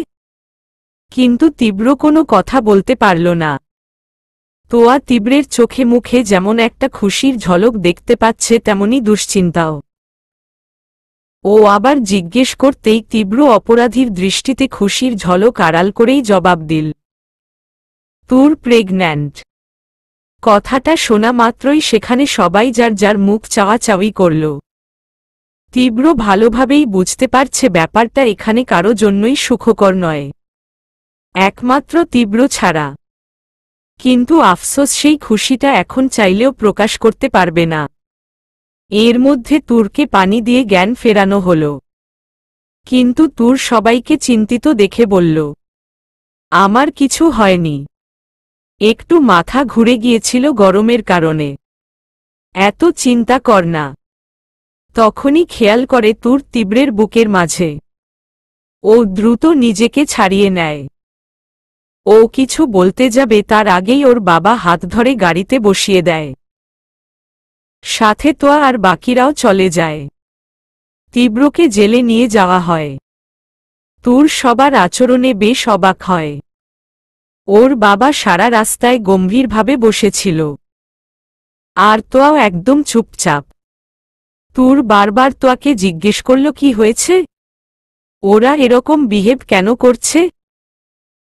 কিন্তু তীব্র কোনো কথা বলতে পারল না। তোয়া তীব্রের চোখে মুখে যেমন একটা খুশির ঝলক দেখতে পাচ্ছে তেমনি দুশ্চিন্তাও। ও আবার জিজ্ঞেস করতেই তীব্র অপরাধীর দৃষ্টিতে খুশির ঝলক আড়াল করেই জবাব দিল, তুর প্রেগন্যান্ট। কথাটা শোনা মাত্রই সেখানে সবাই যার যার মুখ চাওয়াচাওয়ি করল। তীব্র ভালোভাবেই বুঝতে পারছে ব্যাপারটা এখানে কারো জন্যই সুখকর নয়, একমাত্র তীব্র ছাড়া। কিন্তু আফসোস, সেই খুশিটা এখন চাইলেও প্রকাশ করতে পারবে না। এর মধ্যে তুরকে পানি দিয়ে জ্ঞান ফেরানো হল। কিন্তু তুর সবাইকে চিন্তিত দেখে বলল, আমার কিছু হয়নি, একটু মাথা ঘুরে গিয়েছিল গরমের কারণে। এত চিন্তা কর না। তখনই খেয়াল করে তুর তীব্রের বুকের মাঝে। ও দ্রুত নিজেকে ছাড়িয়ে নেয়। ও কিছু বলতে যাবে তার আগেই ওর বাবা হাত ধরে গাড়িতে বসিয়ে দেয়। সাথে তোয়া আর বাকিরাও চলে যায়। তীব্রকে জেলে নিয়ে যাওয়া হয়। তুর সবার আচরণে বেশ অবাক হয়। ওর বাবা সারা রাস্তায় গম্ভীরভাবে বসেছিল, আর তোয়াও একদম চুপচাপ। তুর বারবার তোয়াকে জিজ্ঞেস করল, কি হয়েছে, ওরা এরকম বিহেভ কেন করছে,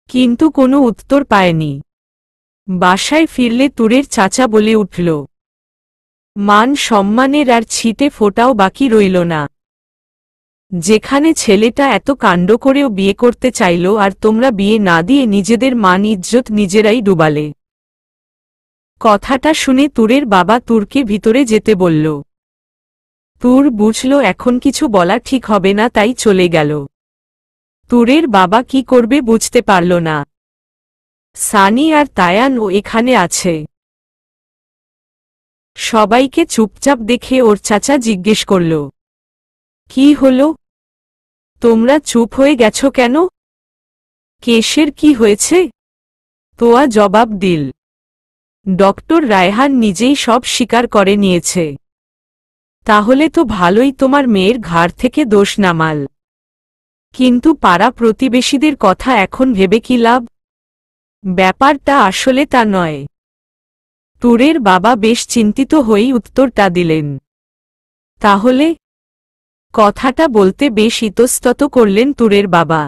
কিন্তু কোনো উত্তর পায়নি। বাসায় ফিরলে তুরের চাচা বলে উঠল, মান সম্মানের আর ছিটে ফোটাও বাকি রইল না। যেখানে ছেলেটা এত কাণ্ড করেও বিয়ে করতে চাইল, আর তোমরা বিয়ে না দিয়ে নিজেদের মান ইজ্জত নিজেরাই ডুবালে। কথাটা শুনে তুরের বাবা তুরকে ভিতরে যেতে বলল। তুর বুঝল এখন কিছু বলা ঠিক হবে না, তাই চলে গেল। তুরের বাবা কি করবে বুঝতে পারল না। সানি আর তায়ান ও এখানে আছে। সবাইকে চুপচাপ দেখে ওর চাচা জিজ্ঞেস করল, কি হলো? তোমরা চুপ হয়ে গেছো কেন? কেশের কি হয়েছে? তোয়া জবাব দিল, ডক্টর রায়হান নিজেই সব স্বীকার করে নিয়েছে। তাহলে তো ভালোই, তোমার মেয়ের ঘাড় থেকে দোষ নামাল। কিন্তু পাড়া প্রতিবেশীদের কথা এখন ভেবে কি লাভ? ব্যাপারটা আসলে তা নয়। তুরের বাবা বেশ চিন্তিত হয়েই উত্তরটা দিলেন। তাহলে? কথাটা বলতে বেশ ইতস্তত করলেন তুরের বাবা।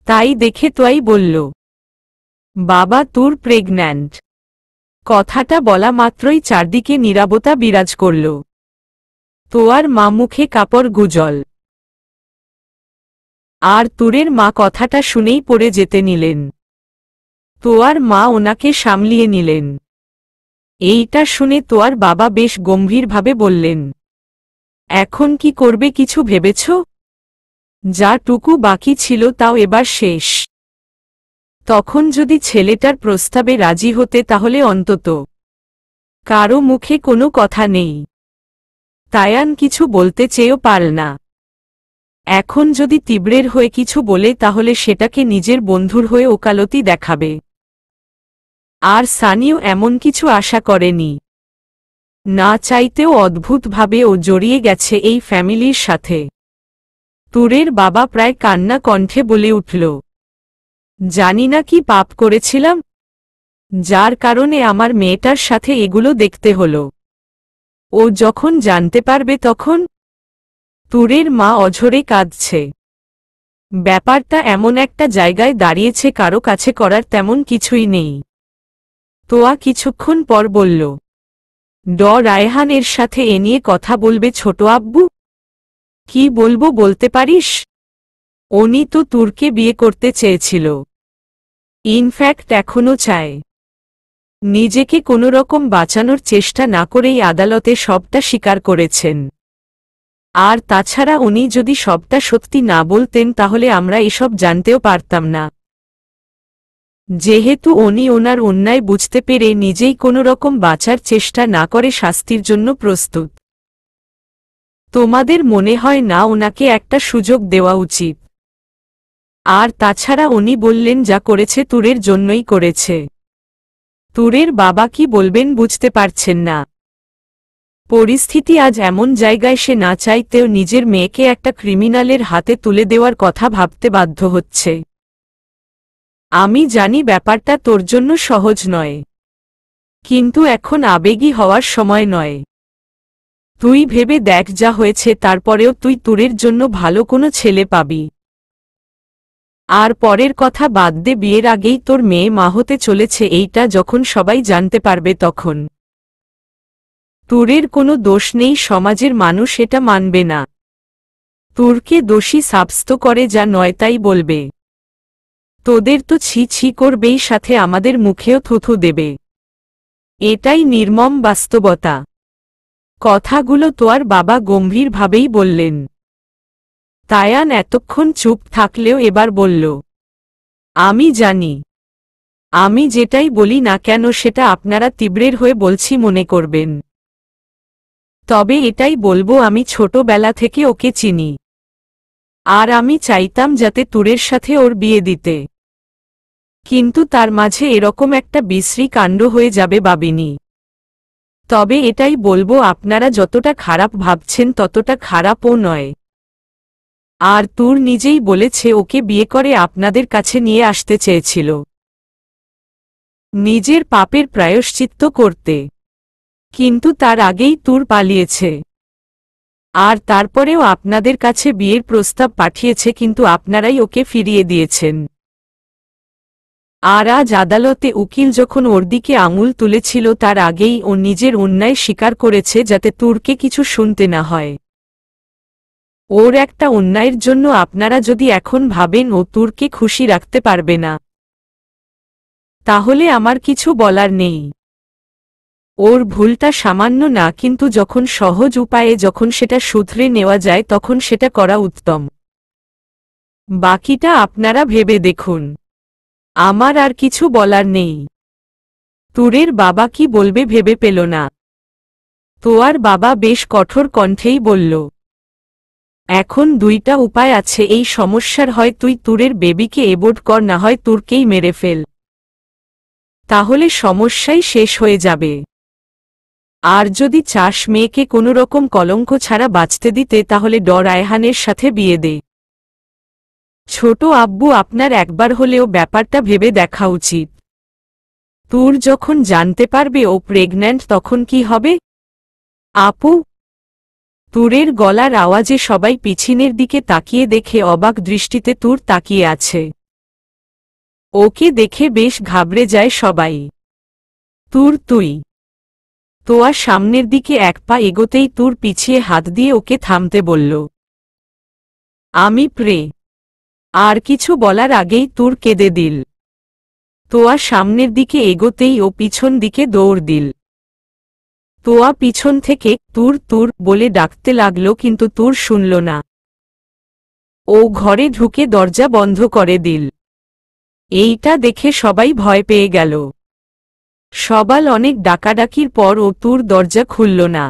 তাই দেখে তোয়াই বলল, বাবা তুর প্রেগন্যান্ট। কথাটা বলা মাত্রই চারদিকে নীরবতা বিরাজ করল। তোয়ার মা মুখে কাপড় গুজল। আর তুরের মা কথাটা শুনেই পড়ে যেতে নিলেন। তোয়ার মা ওনাকে সামলিয়ে নিলেন। এইটা শুনে তোয়ার বাবা বেশ গম্ভীরভাবে বললেন, এখন কি করবে কিছু ভেবেছ? যাটুকু বাকি ছিল তাও এবার শেষ। তখন যদি ছেলেটার প্রস্তাবে রাজি হতে তাহলে অন্তত। কারো মুখে কোনো কথা নেই। তায়ান কিছু বলতে চেয়েও পারল না। এখন যদি তীব্রের হয়ে কিছু বলে তাহলে সেটাকে নিজের বন্ধুর হয়ে ওকালতি দেখাবে। আর সানিও এমন কিছু আশা করেনি। না চাইতেও অদ্ভুতভাবে ও জড়িয়ে গেছে এই ফ্যামিলির সাথে। তুরের বাবা প্রায় কান্না কণ্ঠে বলে উঠল, জানি না কি পাপ করেছিলাম, যার কারণে আমার মেয়েটার সাথে এগুলো দেখতে হলো। ও যখন জানতে পারবে তখন। তুরের মা অঝরে কাঁদছে। ব্যাপারটা এমন একটা জায়গায় দাঁড়িয়েছে কারো কাছে করার তেমন কিছুই নেই। তোয়া কিছুক্ষণ পর বলল, রায়হানের সাথে এ নিয়ে কথা বলবে ছোট আব্বু? কি বলবো বলতে পারিস? উনি তো তুরকে বিয়ে করতে চেয়েছিল। ইনফ্যাক্ট এখনও চায়। নিজেকে কোনোরকম বাঁচানোর চেষ্টা না করেই আদালতে সবটা স্বীকার করেছেন। আর তাছাড়া উনি যদি সবটা সত্যি না বলতেন তাহলে আমরা এসব জানতেও পারতাম না। যেহেতু উনি ওনার অন্যায় বুঝতে পেরে নিজেই কোনোরকম বাঁচার চেষ্টা না করে শাস্তির জন্য প্রস্তুত। তোমাদের মনে হয় না ওনাকে একটা সুযোগ দেওয়া উচিত? আর তাছাড়া উনি বললেন যা করেছে তুরের জন্যই করেছে। তুরের বাবা কি বলবেন বুঝতে পারছেন না। পরিস্থিতি আজ এমন জায়গায় সে না চাইতেও নিজের মেয়েকে একটা ক্রিমিনালের হাতে তুলে দেওয়ার কথা ভাবতে বাধ্য হচ্ছে। আমি জানি ব্যাপারটা তোর জন্য সহজ নয়, কিন্তু এখন আবেগী হওয়ার সময় নয়। তুই ভেবে দেখ যা হয়েছে, তারপরেও তুই তুরের জন্য ভালো কোনো ছেলে পাবি। আর পরের কথা বাদ দে, বিয়ের আগেই তোর মেয়ে মা হতে চলেছে, এইটা যখন সবাই জানতে পারবে তখন তুরের কোনো দোষ নেই, সমাজের মানুষ এটা মানবে না। তুরকে দোষী সাব্যস্ত করে যা নয় তাই বলবে। তোদের তো ছি ছি করবেই, সাথে আমাদের মুখেও থুথু দেবে। এটাই নির্মম বাস্তবতা। কথাগুলো তোয়ার বাবা গম্ভীরভাবেই বললেন। তায়ান এতক্ষণ চুপ থাকলেও এবার বলল, আমি জানি। আমি যেটাই বলি না কেন সেটা আপনারা তীব্রের হয়ে বলছি মনে করবেন। তবে এটাই বলবো, আমি ছোটবেলা থেকে ওকে চিনি। আর আমি চাইতাম যাতে তুরের সাথে ওর বিয়ে দিতে, কিন্তু তার মাঝে এরকম একটা বিশ্রী কাণ্ড হয়ে যাবে ভাবিনি। তবে এটাই বলবো, আপনারা যতটা খারাপ ভাবছেন ততটা খারাপও নয়। আর তুর নিজেই বলেছে ওকে বিয়ে করে আপনাদের কাছে নিয়ে আসতে চেয়েছিল, নিজের পাপের প্রায়শ্চিত্ত করতে। কিন্তু তার আগেই তুর পালিয়েছে। আর তারপরেও আপনাদের কাছে বিয়ের প্রস্তাব পাঠিয়েছে, কিন্তু আপনারাই ওকে ফিরিয়ে দিয়েছেন। আর আজ আদালতে উকিল যখন ওর দিকে আঙুল তুলেছিল তার আগেই ও নিজের অন্যায় স্বীকার করেছে যাতে তুরকে কিছু শুনতে না হয়। ওর একটা অন্যায়ের জন্য আপনারা যদি এখন ভাবেন ও তুরকে খুশি রাখতে পারবে না, তাহলে আমার কিছু বলার নেই। ওর ভুলটা সামান্য না, কিন্তু যখন সহজ উপায়ে যখন সেটা শুধরে নেওয়া যায় তখন সেটা করা উত্তম। বাকিটা আপনারা ভেবে দেখুন। আমার আর কিছু বলার নেই। তুরের বাবা কি বলবে ভেবে পেল না। তোয়ার বাবা বেশ কঠোর কণ্ঠেই বলল, এখন দুইটা উপায় আছে এই সমস্যার, হয় তুই তুরের বেবিকে এবর্ট কর, না হয় তুরকেই মেরে ফেল। তাহলে সমস্যাই শেষ হয়ে যাবে। আর যদি চাস মেয়েকে কোনো রকম কলঙ্ক ছাড়া বাঁচতে দিতে, তাহলে ডর আয়হানের সাথে বিয়ে দে। ছোট আব্বু, আপনার একবার হলেও ব্যাপারটা ভেবে দেখা উচিত। তুর যখন জানতে পারবে ও প্রেগন্যান্ট তখন কি হবে? আপু। তুরের গলার আওয়াজে সবাই পিছনের দিকে তাকিয়ে দেখে অবাক দৃষ্টিতে তুর তাকিয়ে আছে। ওকে দেখে বেশ ঘাবড়ে যায় সবাই। তুর, তুই। তোয়া সামনের দিকে এক পা এগোতেই তুর পিছিয়ে হাত দিয়ে ওকে থামতে বলল। আমি প্রে। আর কিছু বলার আগেই তুর কেঁদে দিল। তোয়া সামনের দিকে এগোতেই ও পিছন দিকে দৌড় দিল। তোয়া পিছন থেকে তুর তুর বলে ডাকতে লাগল, কিন্তু তুর শুনল না। ও ঘরে ঢুকে দরজা বন্ধ করে দিল। এইটা দেখে সবাই ভয় পেয়ে গেল। সবাল অনেক ডাকাডাকির পর ও তুর দরজা খুলল না।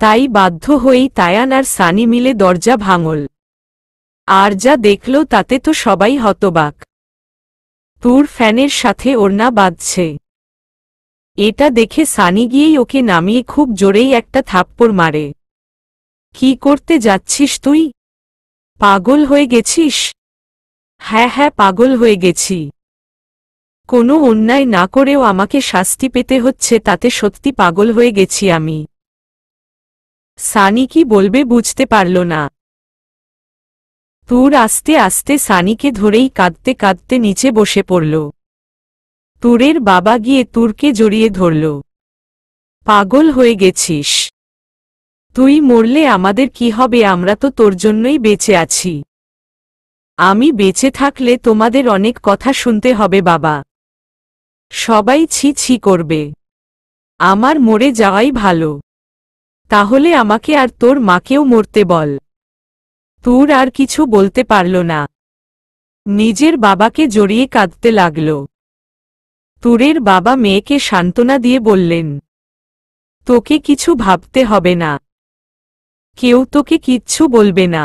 তাই বাধ্য হয়েই তায়ান আর সানি মিলে দরজা ভাঙল। আর যা দেখল তাতে তো সবাই হতবাক। তুর ফ্যানের সাথে ওড়না বাঁধছে। এটা দেখে সানি গিয়েই ওকে নামিয়ে খুব জোরেই একটা থাপ্পড় মারে। কি করতে যাচ্ছিস তুই? পাগল হয়ে গেছিস? হ্যাঁ হ্যাঁ, পাগল হয়ে গেছি। কোনো অন্যায় না করেও আমাকে শাস্তি পেতে হচ্ছে, তাতে সত্যি পাগল হয়ে গেছি আমি। সানি কি বলবে বুঝতে পারল না। তুর আস্তে আস্তে সানিকে ধরেই কাঁদতে কাঁদতে নিচে বসে পড়ল। তুরের বাবা গিয়ে তুরকে জড়িয়ে ধরল। পাগল হয়ে গেছিস? তুই মরলে আমাদের কি হবে? আমরা তো তোর জন্যই বেঁচে আছি। আমি বেঁচে থাকলে তোমাদের অনেক কথা শুনতে হবে বাবা। সবাই ছি ছি করবে। আমার মরে যাওয়াই ভালো। তাহলে আমাকে আর তোর মাকেও মরতে বল। তুর আর কিছু বলতে পারল না। নিজের বাবাকে জড়িয়ে কাঁদতে লাগল। তুরের বাবা মেয়েকে সান্ত্বনা দিয়ে বললেন, তোকে কিছু ভাবতে হবে না। কেউ তোকে কিচ্ছু বলবে না।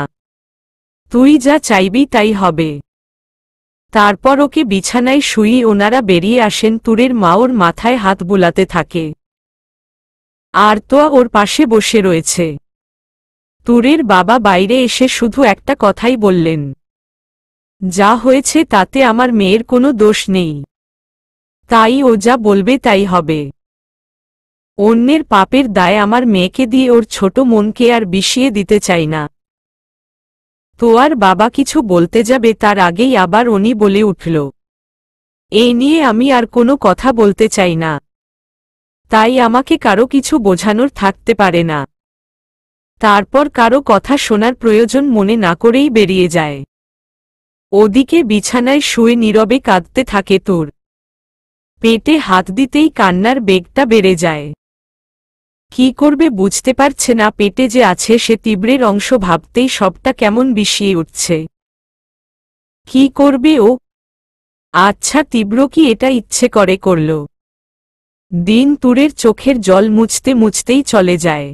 তুই যা চাইবি তাই হবে। তারপর ওকে বিছানায় শুইয়ে ওনারা বেরিয়ে আসেন। তুরের মা ওর মাথায় হাত বুলাতে থাকে। আর তোয়া ওর পাশে বসে রয়েছে। তুরের বাবা বাইরে এসে শুধু একটা কথাই বললেন, যা হয়েছে তাতে আমার মেয়ের কোনো দোষ নেই। তাই ও যা বলবে তাই হবে। অন্যের পাপের দায় আমার মেয়েকে দিয়ে ওর ছোট মনকে আর বিষিয়ে দিতে চাই না। তোয়ার বাবা কিছু বলতে যাবে তার আগেই আবার উনি বলে উঠল, এই নিয়ে আমি আর কোনো কথা বলতে চাই না। তাই আমাকে কারো কিছু বোঝানোর থাকতে পারে না। তারপর কারো কথা শোনার প্রয়োজন মনে না করেই বেরিয়ে যায়। ওদিকে বিছানায় শুয়ে নীরবে কাঁদতে থাকে তুর। পেটে হাত দিতেই কান্নার বেগটা বেড়ে যায়। কি করবে বুঝতে পারছে না। পেটে যে আছে সে তীব্রের অংশ ভাবতেই সবটা কেমন বিষিয়ে উঠছে। কি করবে ও? আচ্ছা, তীব্র কি এটা ইচ্ছে করে করল? দিন তুরের চোখের জল মুছতে মুছতেই চলে যায়।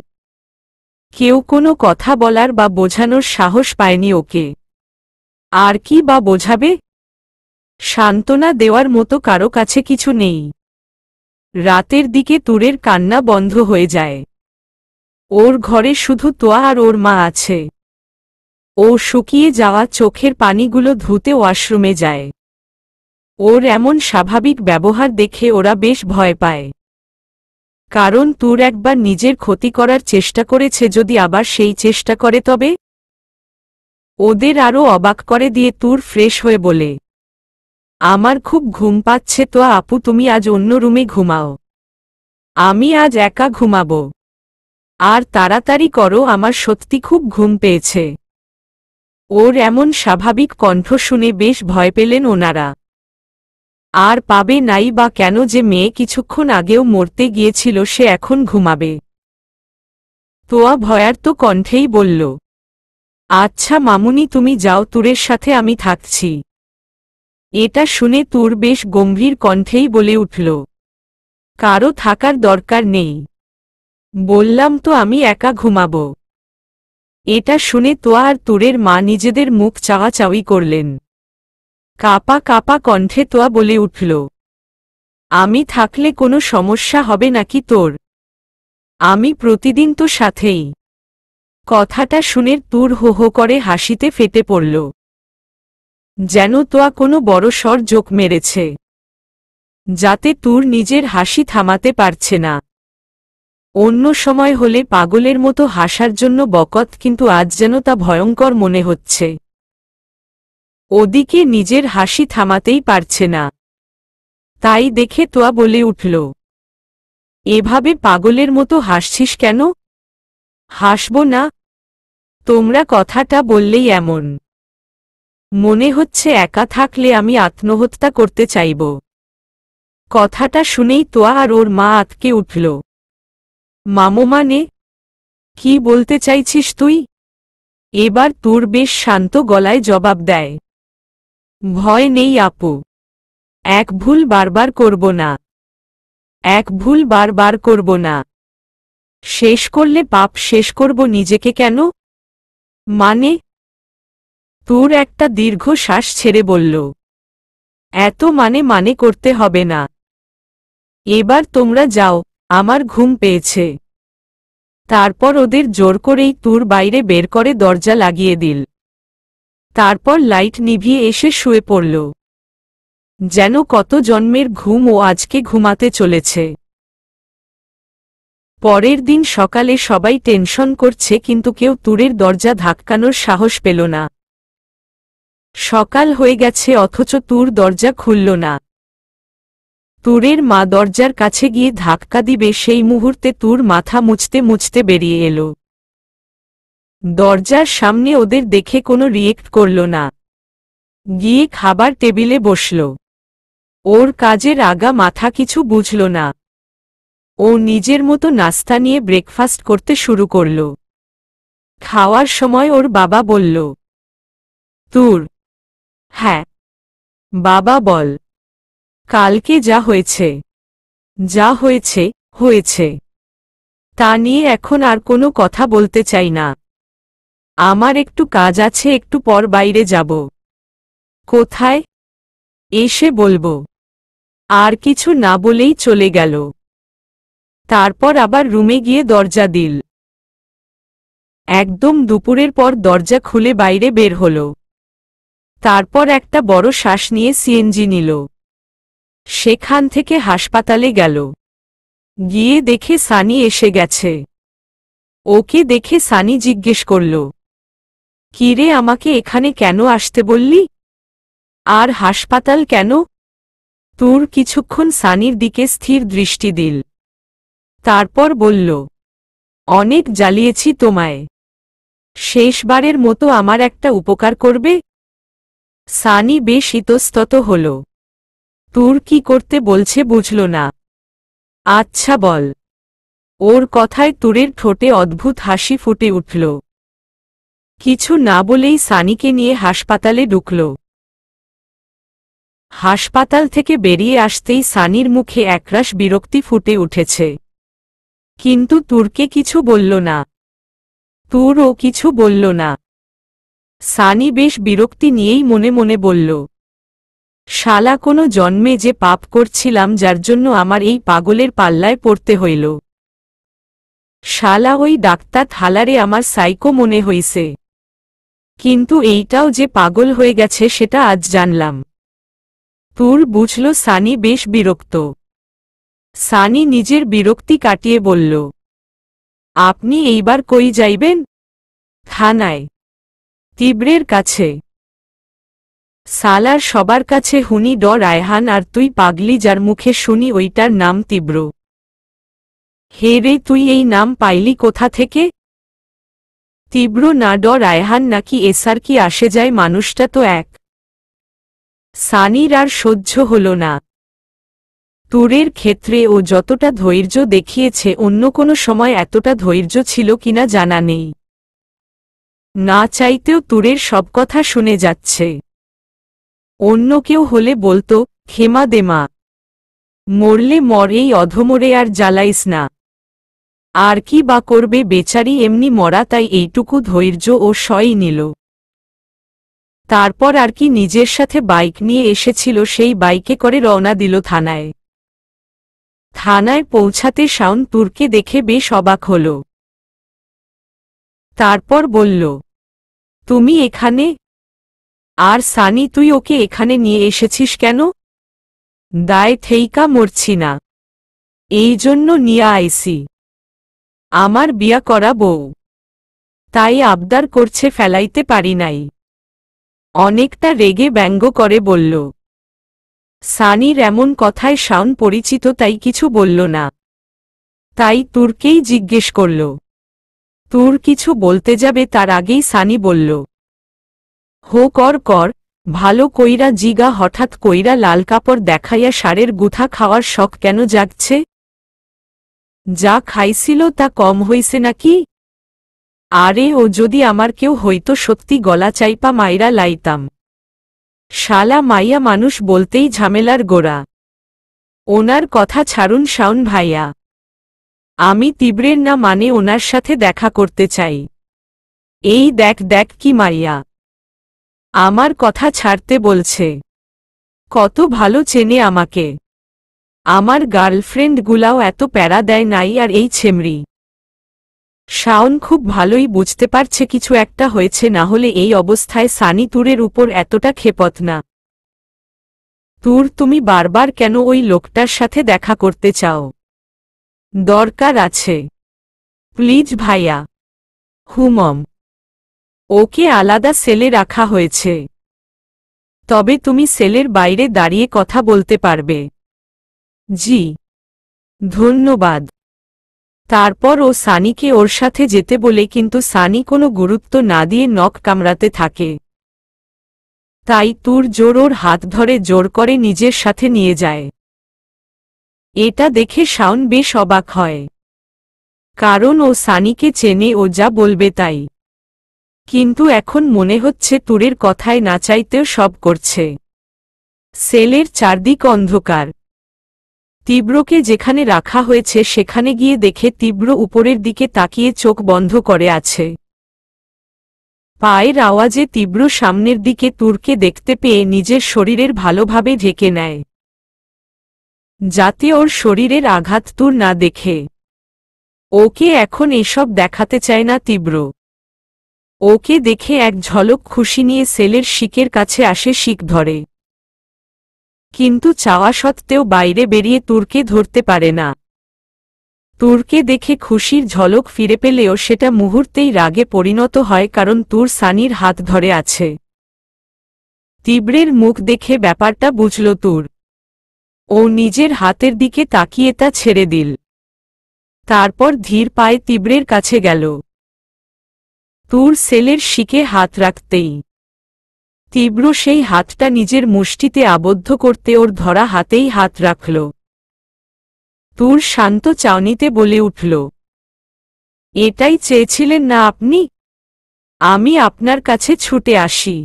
কেউ কোনো কথা বলার বা বোঝানোর সাহস পায়নি ওকে। আর কি বা বোঝাবে? সান্ত্বনা দেওয়ার মতো কারো কাছে কিছু নেই। রাতের দিকে তুরের কান্না বন্ধ হয়ে যায়। ওর ঘরে শুধু তোয়া আর ওর মা আছে। ও শুকিয়ে যাওয়া চোখের পানিগুলো ধুতে ওয়াশরুমে যায়। ওর এমন স্বাভাবিক ব্যবহার দেখে ওরা বেশ ভয় পায়। কারণ তুর একবার নিজের ক্ষতি করার চেষ্টা করেছে, যদি আবার সেই চেষ্টা করে তবে? ওদের আরও অবাক করে দিয়ে তুর ফ্রেশ হয়ে বলে, আমার খুব ঘুম পাচ্ছে তো আপু, তুমি আজ অন্য রুমে ঘুমাও। আমি আজ একা ঘুমাবো। আর তাড়াতাড়ি করো, আমার সত্যি খুব ঘুম পেয়েছে। ওর এমন স্বাভাবিক কণ্ঠ শুনে বেশ ভয় পেলেন ওনারা। আর পাবে নাই বা কেন, যে মেয়ে কিছুক্ষণ আগেও মরতে গিয়েছিল সে এখন ঘুমাবে। তোয়া ভয়ার্ত কণ্ঠেই বলল, আচ্ছা মামুনি তুমি যাও, তুরের সাথে আমি থাকছি। এটা শুনে তুর বেশ গম্ভীর কণ্ঠেই বলে উঠল, কারো থাকার দরকার নেই, বললাম তো আমি একা ঘুমাব। এটা শুনে তোয়া আর তুরের মা নিজেদের মুখ চাওয়াচাওয়ি করলেন। কাপা কাপা কণ্ঠে তোয়া বলে উঠল, আমি থাকলে কোনো সমস্যা হবে নাকি তোর? আমি প্রতিদিন তো সাথেই। কথাটা শুনে তুর হো হো করে হাসিতে ফেটে পড়ল, যেন তোয়া কোনো বড়সড় জোক মেরেছে, যাতে তুর নিজের হাসি থামাতে পারছে না। অন্য সময় হলে পাগলের মতো হাসার জন্য বকত, কিন্তু আজ যেন তা ভয়ঙ্কর মনে হচ্ছে। ওদিকে নিজের হাসি থামাতেই পারছে না। তাই দেখে তোয়া বলে উঠল, এভাবে পাগলের মতো হাসছিস কেন? হাসব না? তোমরা কথাটা বললেই এমন মনে হচ্ছে একা থাকলে আমি আত্মহত্যা করতে চাইব। কথাটা শুনেই তোয়া আর ওর মা আঁতকে উঠল। মামু মানে কি বলতে চাইছিস তুই? এবার তুর বেশ শান্ত গলায় জবাব দেয়, ভয় নেই আপু, এক ভুল বারবার করব না, এক ভুল বারবার করব না। শেষ করলে পাপ শেষ করব নিজেকে কেন? মানে? তুর একটা দীর্ঘ শ্বাস ছেড়ে বলল, এত মানে করতে হবে না। এবার তোমরা যাও, আমার ঘুম পেয়েছে। তারপর ওদের জোর করেই তুর বাইরে বের করে দরজা লাগিয়ে দিল। তারপর লাইট নিভিয়ে এসে শুয়ে পড়ল, যেন কত জন্মের ঘুম ও আজকে ঘুমাতে চলেছে। পরের দিন সকালে সবাই টেনশন করছে, কিন্তু কেউ তুরের দরজা ধাক্কানোর সাহস পেল না। সকাল হয়ে গেছে অথচ তুর দরজা খুলল না। তুরের মা দরজার কাছে গিয়ে ধাক্কা দিবে, সেই মুহূর্তে তুর মাথা মুছতে মুছতে বেরিয়ে এলো। দরজার সামনে ওদের দেখে কোনো রিয়েক্ট করল না। গিয়ে খাবার টেবিলে বসল। ওর কাজের আগা মাথা কিছু বুঝল না। ও নিজের মতো নাস্তা নিয়ে ব্রেকফাস্ট করতে শুরু করল। খাওয়ার সময় ওর বাবা বলল, তুর। হ্যাঁ বাবা বল। কালকে যা হয়েছে? যা হয়েছে হয়েছে, তা নিয়ে এখন আর কোনো কথা বলতে চাই না। আমার একটু কাজ আছে, একটু পর বাইরে যাব। কোথায়? এসে বলবো। আর কিছু না বলেই চলে গেল। তারপর আবার রুমে গিয়ে দরজা দিল। একদম দুপুরের পর দরজা খুলে বাইরে বের হল। তারপর একটা বড় শ্বাস নিয়ে সিএনজি নিল। সেখান থেকে হাসপাতালে গেল। গিয়ে দেখে সানি এসে গেছে। ওকে দেখে সানি জিজ্ঞেস করল, কিরে আমাকে এখানে কেন আসতে বললি? আর হাসপাতাল কেন? তুর কিছুক্ষণ সানির দিকে স্থির দৃষ্টি দিল। তারপর বলল, অনেক জ্বালিয়েছি তোমায়, শেষবারের মতো আমার একটা উপকার করবে? সানি বেশ ইতস্তত হল। তুর কি করতে বলছে বুঝল না। আচ্ছা বল। ওর কথায় তুরের ঠোঁটে অদ্ভুত হাসি ফুটে উঠল। কিছু না বলেই সানিকে নিয়ে হাসপাতালে ঢুকল। হাসপাতাল থেকে বেরিয়ে আসতেই সানির মুখে একরাশ বিরক্তি ফুটে উঠেছে। কিন্তু তুরকে কিছু বলল না। তুরও কিছু বলল না। সানি বেশ বিরক্তি নিয়েই মনে মনে বলল, শালা কোনো জন্মে যে পাপ করছিলাম যার জন্য আমার এই পাগলের পাল্লায় পড়তে হইল। শালা ওই ডাক্তার থালারে আমার সাইকো মনে হইছে। কিন্তু এইটাও যে পাগল হয়ে গেছে সেটা আজ জানলাম। তুর বুঝল সানি বেশ বিরক্ত। সানি নিজের বিরক্তি কাটিয়ে বলল, আপনি এইবার কই যাইবেন? থানায়। তীব্রের কাছে? সালার সবার কাছে হুনি ড রায়হান, আর তুই পাগলি যার মুখে শুনি ওইটার নাম তীব্র। হে রে, তুই এই নাম পাইলি কোথা থেকে? তীব্র না ড রায়হান নাকি এসার কি আসে যায়, মানুষটা তো এক। সানির আর সহ্য হল না। তুরের ক্ষেত্রে ও যতটা ধৈর্য দেখিয়েছে অন্য কোনো সময় এতটা ধৈর্য ছিল কিনা জানা নেই। না চাইতেও তুরের সব কথা শুনে যাচ্ছে। অন্য কেউ হলে বলতো, ক্ষমা দে মা, মরলে মর, এই অধমরে আর জ্বালাইস না। আর কি বা করবে বেচারি, এমনি মরা, তাই এইটুকু ধৈর্য ও সই নিল। তারপর আর কি নিজের সাথে বাইক নিয়ে এসেছিল, সেই বাইকে করে রওনা দিল থানায়। থানায় পৌঁছাতে শাওন তুরকে দেখে বেশ অবাক হল। তারপর বলল, তুমি এখানে? আর সানি, তুই ওকে এখানে নিয়ে এসেছিস কেন? দায় থেইকা মরছি না, এই জন্য নিয়ে আইসি। আমার বিয়া করা বউ, তাই আবদার করছে, ফেলাইতে পারি নাই। অনেকটা রেগে ব্যঙ্গ করে বলল। সানির এমন কথায় শাওন পরিচিত, তাই কিছু বলল না। তাই তুরকেই জিজ্ঞেস করল। তুর কিছু বলতে যাবে তার আগেই সানি বলল, হো কর কর, ভালো কইরা জিগা, হঠাৎ কইরা লাল কাপড় দেখাইয়া সারের গুথা খাওয়ার শখ কেন জাগছে? যা খাইছিল তা কম হইছে নাকি? আরে ও যদি আমার কেউ হইতো, সত্যি গলা চাইপা মাইরা লাইতাম। শালা মাইয়া মানুষ বলতেই ঝামেলার গোড়া। ওনার কথা ছাড়ুন শাওন ভাইয়া, আমি তীব্রের না, মানে ওনার সাথে দেখা করতে চাই। এই দেখ দেখ কি মাইয়া, আমার কথা ছাড়তে বলছে। কত ভালো চেনে আমাকে। আমার গার্লফ্রেন্ড গুলাও এত প্যারা দেয় নাই, আর এই ছেমরি। শাওন খুব ভালোই বুঝতে পারছে কিছু একটা হয়েছে, না হলে এই অবস্থায় সানি তুরের উপর এতটা ক্ষেপত না। তুর, তুমি বারবার কেন ওই লোকটার সাথে দেখা করতে চাও? দরকার আছে? প্লিজ ভাইয়া। হুমম, ওকে আলাদা সেলে রাখা হয়েছে। তবে তুমি সেলের বাইরে দাঁড়িয়ে কথা বলতে পারবে? জি, ধন্যবাদ। তারপর ও সানিকে ওর সাথে যেতে বলে, কিন্তু সানি কোনো গুরুত্ব না দিয়ে নখ কামড়াতে থাকে। তাই তুর জোর ওর হাত ধরে জোর করে নিজের সাথে নিয়ে যায়। এটা দেখে শাওন বেশ অবাক হয়, কারণ ও সানিকে চেনে, ও যা বলবে তাই। কিন্তু এখন মনে হচ্ছে তুরের কথায় না চাইতেও সব করছে। সেলের চারদিক অন্ধকার। তীব্রকে যেখানে রাখা হয়েছে সেখানে গিয়ে দেখে তীব্র উপরের দিকে তাকিয়ে চোখ বন্ধ করে আছে। পায়ের আওয়াজে তীব্র সামনের দিকে তুরকে দেখতে পেয়ে নিজের শরীরের ভালোভাবে ঢেকে নেয়, যাতে ওর শরীরের আঘাত তুর না দেখে। ওকে এখন এসব দেখাতে চায় না তীব্র। ওকে দেখে এক ঝলক খুশি নিয়ে সেলের শিকের কাছে আসে, শিক ধরে। কিন্তু চাওয়া সত্ত্বেও বাইরে বেরিয়ে তুরকে ধরতে পারে না। তুরকে দেখে খুশির ঝলক ফিরে পেলেও সেটা মুহূর্তেই রাগে পরিণত হয়, কারণ তুর সানির হাত ধরে আছে। তীব্রের মুখ দেখে ব্যাপারটা বুঝল তুর। ও নিজের হাতের দিকে তাকিয়ে তা ছেড়ে দিল। তারপর ধীর পায়ে তীব্রের কাছে গেল। তুর সেলের শিকে হাত রাখতেই তীব্র সেই হাতটা নিজের মুষ্টিতে আবদ্ধ করতে ওর ধরা হাতেই হাত রাখল। তুর শান্ত চাউনিতে বলে উঠল, এটাই চেয়েছিলেন না আপনি? আমি আপনার কাছে ছুটে আসি।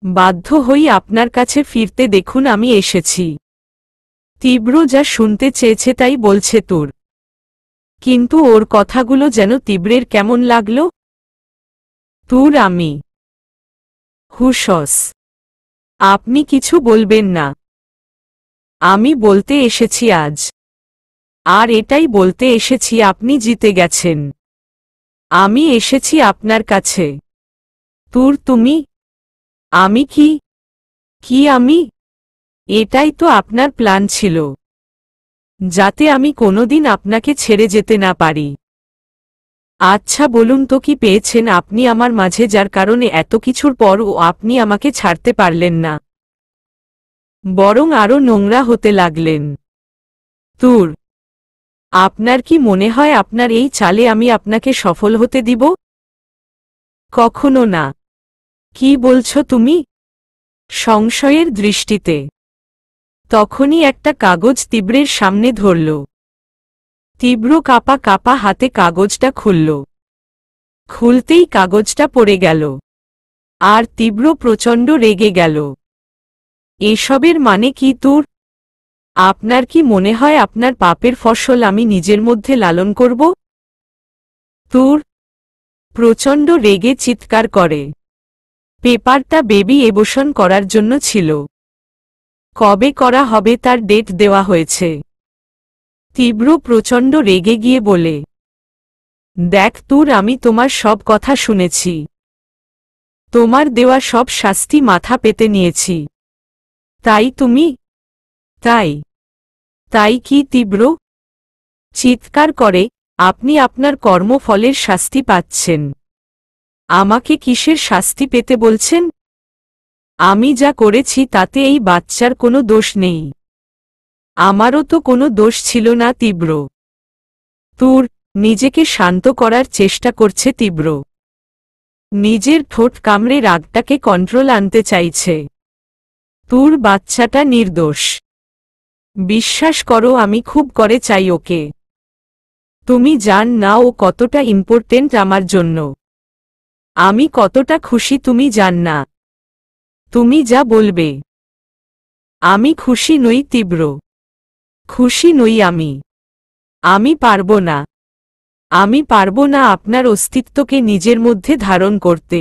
বাধ্য হই আপনার কাছে ফিরতে, দেখুন আমি এসেছি। তীব্র যা শুনতে চেয়েছে তাই বলছে তুর। কিন্তু ওর কথাগুলো যেন তীব্রের কেমন লাগল। তুর, আমি হুশস, আপনি কিছু বলবেন না। আমি বলতে এসেছি আজ, আর এটাই বলতে এসেছি, আপনি জিতে গেছেন। আমি এসেছি আপনার কাছে। তুর, তুমি? আমি কি? কি আমি? এটাই তো আপনার প্ল্যান ছিল, যাতে আমি কোনোদিন আপনাকে ছেড়ে যেতে না পারি। আচ্ছা বলুন তো, কি পেয়েছেন আপনি আমার মাঝে, যার কারণে এত কিছুর পরও আপনি আমাকে ছাড়তে পারলেন না, বরং আরও নোংরা হতে লাগলেন? তুর, আপনার কি মনে হয় আপনার এই চালে আমি আপনাকে সফল হতে দিব? কখনো না। কি বলছো তুমি? সংশয়ের দৃষ্টিতে। তখনই একটা কাগজ তীব্রের সামনে ধরল। তীব্র কাঁপা কাঁপা হাতে কাগজটা খুলল। খুলতেই কাগজটা পড়ে গেল। আর তীব্র প্রচণ্ড রেগে গেল। এসবের মানে কি তোর? আপনার কি মনে হয় আপনার পাপের ফসল আমি নিজের মধ্যে লালন করব? তোর প্রচণ্ড রেগে চিৎকার করে। পেপারটা বেবি অ্যাবর্শন করার জন্য ছিল। কবে করা হবে তার ডেট দেওয়া হয়েছে। তীব্র প্রচণ্ড রেগে গিয়ে বলে, দেখ তোর, আমি তোমার সব কথা শুনেছি। তোমার দেওয়া সব শাস্তি মাথা পেতে নিয়েছি। তাই তুমি তাই কি? তীব্র চিৎকার করে, আপনি আপনার কর্মফলের শাস্তি পাচ্ছেন। আমাকে কিসের শাস্তি পেতে বলছেন? আমি যা করেছি তাতে এই বাচ্চার কোনো দোষ নেই। আমারও তো কোনো দোষ ছিল না। তীব্র তোর নিজেকে শান্ত করার চেষ্টা করছে। তীব্র নিজের ঠোঁট কামড়ে রাগটাকে কন্ট্রোল আনতে চাইছে। তোর বাচ্চাটা নির্দোষ। বিশ্বাস করো, আমি খুব করে চাই ওকে। তুমি জান না ও কতটা ইম্পর্টেন্ট আমার জন্য। আমি কতটা খুশি তুমি জান না। তুমি যা বলবে। আমি খুশি নই তীব্র। খুশি নই আমি পারবো না। আমি পারবো না আপনার অস্তিত্বকে নিজের মধ্যে ধারণ করতে।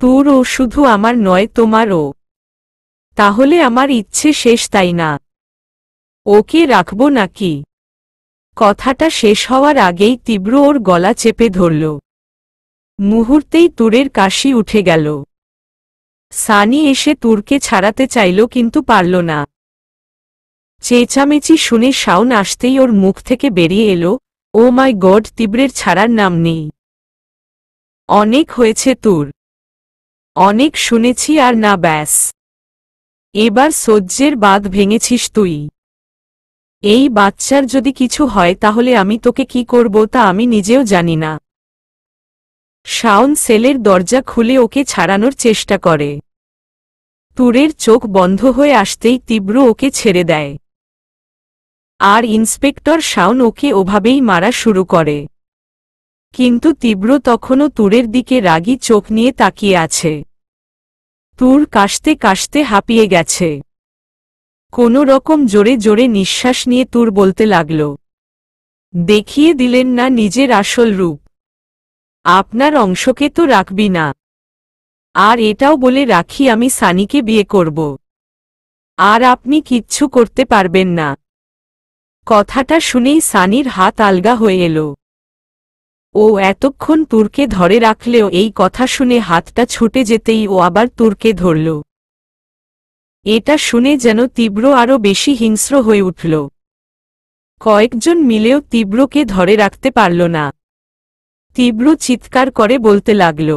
তোর ও শুধু আমার নয়, তোমারও। তাহলে আমার ইচ্ছে শেষ, তাই না? ওকে রাখবো নাকি? কথাটা শেষ হওয়ার আগেই তীব্র ওর গলা চেপে ধরল। মুহূর্তেই তুরের কাশি উঠে গেল। সানি এসে তুরকে ছাড়াতে চাইল কিন্তু পারল না। চেঁচামেচি শুনে শাওন আসতেই ওর মুখ থেকে বেরিয়ে এলো, ও মাই গড, তীব্রের ছাড়ার নাম নেই। অনেক হয়েছে তোর। অনেক শুনেছি আর না, ব্যাস। এবার সহ্যের বাঁধ ভেঙেছিস তুই। এই বাচ্চার যদি কিছু হয় তাহলে আমি তোকে কি করব তা আমি নিজেও জানি না। শাওন সেলের দরজা খুলে ওকে ছাড়ানোর চেষ্টা করে। তুরের চোখ বন্ধ হয়ে আসতেই তীব্র ওকে ছেড়ে দেয়। আর ইন্সপেক্টর শাওন ওকে ওভাবেই মারা শুরু করে। কিন্তু তীব্র তখনও তুরের দিকে রাগী চোখ নিয়ে তাকিয়ে আছে। তুর কাশতে কাশতে হাঁপিয়ে গেছে। কোনো রকম জোরে জোরে নিঃশ্বাস নিয়ে তুর বলতে লাগল, দেখিয়ে দিলেন না নিজের আসল রূপ। আপনার অংশকে তো রাখবি না। আর এটাও বলে রাখি, আমি সানিকে বিয়ে করব। আর আপনি কিচ্ছু করতে পারবেন না। কথাটা শুনেই সানির হাত আলগা হয়ে এলো। ও এতক্ষণ তুরকে ধরে রাখলেও এই কথা শুনে হাতটা ছুটে যেতেই ও আবার তুরকে ধরল। এটা শুনে যেন তীব্র আরও বেশি হিংস্র হয়ে উঠল। কয়েকজন মিলেও তীব্রকে ধরে রাখতে পারল না। তীব্র চিৎকার করে বলতে লাগল,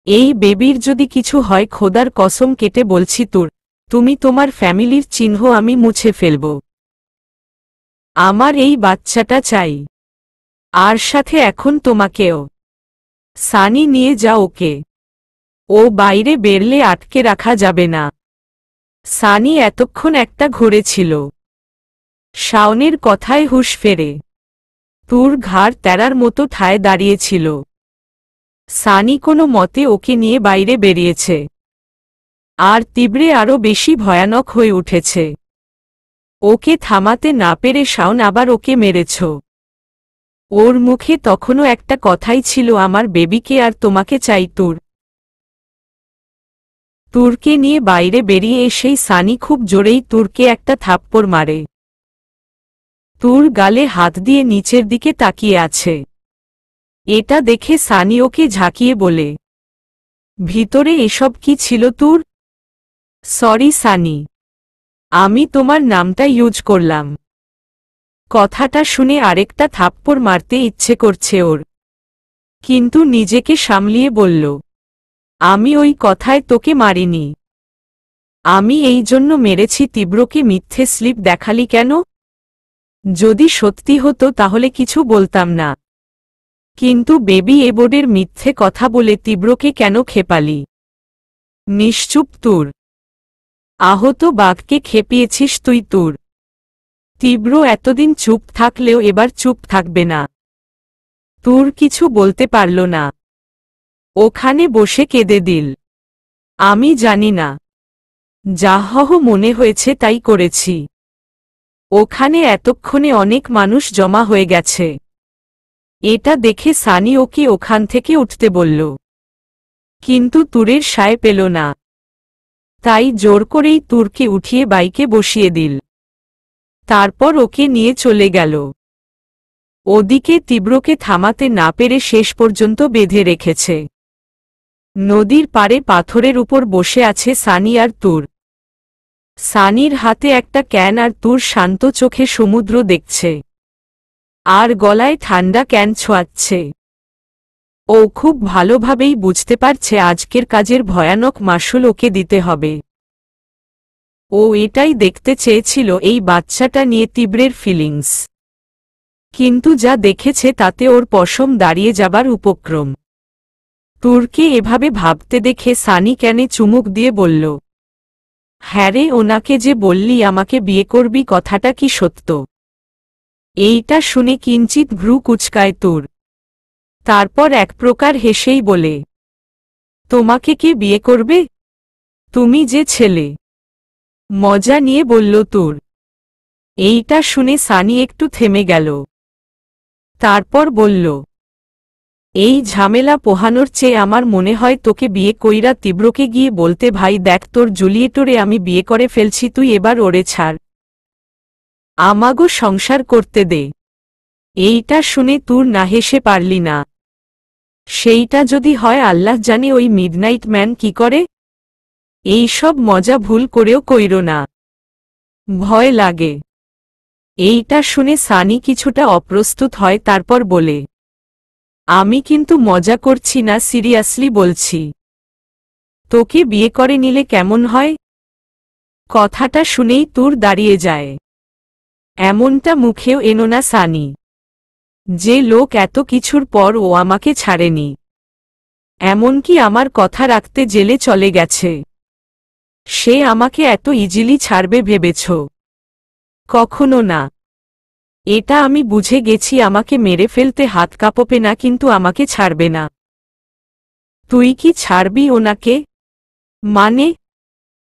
এই বেবির যদি কিছু হয় খোদার কসম কেটে বলছি তুমি তোমার ফ্যামিলির চিহ্ন আমি মুছে ফেলব। আমার এই বাচ্চাটা চাই। আর সাথে এখন তোমাকেও। সানি নিয়ে যাও ওকে। ও বাইরে বেরলে আটকে রাখা যাবে না। সানি এতক্ষণ একটা ঘুরে ছিল। শাওনের কথায় হুঁশ ফেরে। তুর ঘাড় তেরার মতো ঠায় দাঁড়িয়েছিল। সানি কোনো মতে ওকে নিয়ে বাইরে বেরিয়েছে। আর তীব্রে আরও বেশি ভয়ানক হয়ে উঠেছে। ওকে থামাতে না পেরে শাওন আবার ওকে মেরেছ। ওর মুখে তখনও একটা কথাই ছিল, আমার বেবিকে আর তোমাকে চাই। তুরকে নিয়ে বাইরে বেরিয়ে এসেই সানি খুব জোরেই তুরকে একটা থাপ্পড় মারে। তুর গালে হাত দিয়ে নিচের দিকে তাকিয়ে আছে। এটা দেখে সানি ওকে ঝাঁকিয়ে বলে, ভিতরে এসব কি ছিল তুর? সরি সানি, আমি তোমার নামটা ইউজ করলাম। কথাটা শুনে আরেকটা থাপ্পড় মারতে ইচ্ছে করছে ওর, কিন্তু নিজেকে সামলিয়ে বলল, আমি ওই কথায় তোকে মারিনি। আমি এই জন্য মেরেছি তীব্রকে মিথ্যে স্লিপ দেখালি কেন? যদি সত্যি হতো তাহলে কিছু বলতাম না। কিন্তু বেবি এবোর্ডের মিথ্যে কথা বলে তীব্রকে কেন খেপালি? নিশ্চুপ তুর। আহত বাঘকে খেপিয়েছিস তুই তুর। তীব্র এতদিন চুপ থাকলেও এবার চুপ থাকবে না। তুর কিছু বলতে পারল না। ওখানে বসে কেঁদে দিল। আমি জানি না, যাহহ মনে হয়েছে তাই করেছি। ওখানে এতক্ষণে অনেক মানুষ জমা হয়ে গেছে। এটা দেখে সানি ওকে ওখান থেকে উঠতে বলল, কিন্তু তুরের সায় পেল না। তাই জোর করেই তুরকে উঠিয়ে বাইকে বসিয়ে দিল। তারপর ওকে নিয়ে চলে গেল। ওদিকে তীব্রকে থামাতে না পেরে শেষ পর্যন্ত বেঁধে রেখেছে। নদীর পাড়ে পাথরের উপর বসে আছে সানি আর তুর। সানির হাতে একটা ক্যান আর তুর শান্ত চোখে সমুদ্র দেখছে আর গলায় ঠান্ডা ক্যান ছোঁয়াচ্ছে। ও খুব ভালোভাবেই বুঝতে পারছে আজকের কাজের ভয়ানক মাসুল ওকে দিতে হবে। ও এটাই দেখতে চেয়েছিল, এই বাচ্চাটা নিয়ে তীব্রের ফিলিংস। কিন্তু যা দেখেছে তাতে ওর পশম দাঁড়িয়ে যাবার উপক্রম। তুরকে এভাবে ভাবতে দেখে সানি ক্যানে চুমুক দিয়ে বলল, হ্যাঁ রে, ওনাকে যে বললি আমাকে বিয়ে করবি, কথাটা কি সত্য? এইটা শুনে কিঞ্চিত ভ্রু কুচকায় তুর। তারপর এক প্রকার হেসেই বলে, তোমাকে কে বিয়ে করবে? তুমি যে ছেলে। মজা নিয়ে বলল তুর। এইটা শুনে সানি একটু থেমে গেল। তারপর বলল, এই ঝামেলা পোহানোর চেয়ে আমার মনে হয় তোকে বিয়ে কইরা তীব্রকে গিয়ে বলতে, ভাই দেখ তোর জুলিয়েটরে আমি বিয়ে করে ফেলছি, তুই এবার ওরে ছাড়, আমাগো সংসার করতে দে। এইটা শুনে তুর না হেসে পারলি না। সেইটা যদি হয় আল্লাহ জানে ওই মিডনাইট ম্যান কি করে। এই সব মজা ভুল করেও কইরো না, ভয় লাগে। এইটা শুনে সানি কিছুটা অপ্রস্তুত হয়, তারপর বলে, আমি কিন্তু মজা করছি না, সিরিয়াসলি বলছি। তোকে বিয়ে করে নিলে কেমন হয়? কথাটা শুনেই তুর দাঁড়িয়ে যায়। এমনটা মুখেও এনো না সানি। যে লোক এত কিছুর পর ও আমাকে ছাড়েনি, এমনকি আমার কথা রাখতে জেলে চলে গেছে, সে আমাকে এত ইজিলি ছাড়বে ভেবেছ? কখনো না। এটা আমি বুঝে গেছি, আমাকে মেরে ফেলতে হাত কাঁপবে না, কিন্তু আমাকে ছাড়বে না। তুই কি ছাড়বি ওনাকে? মানে?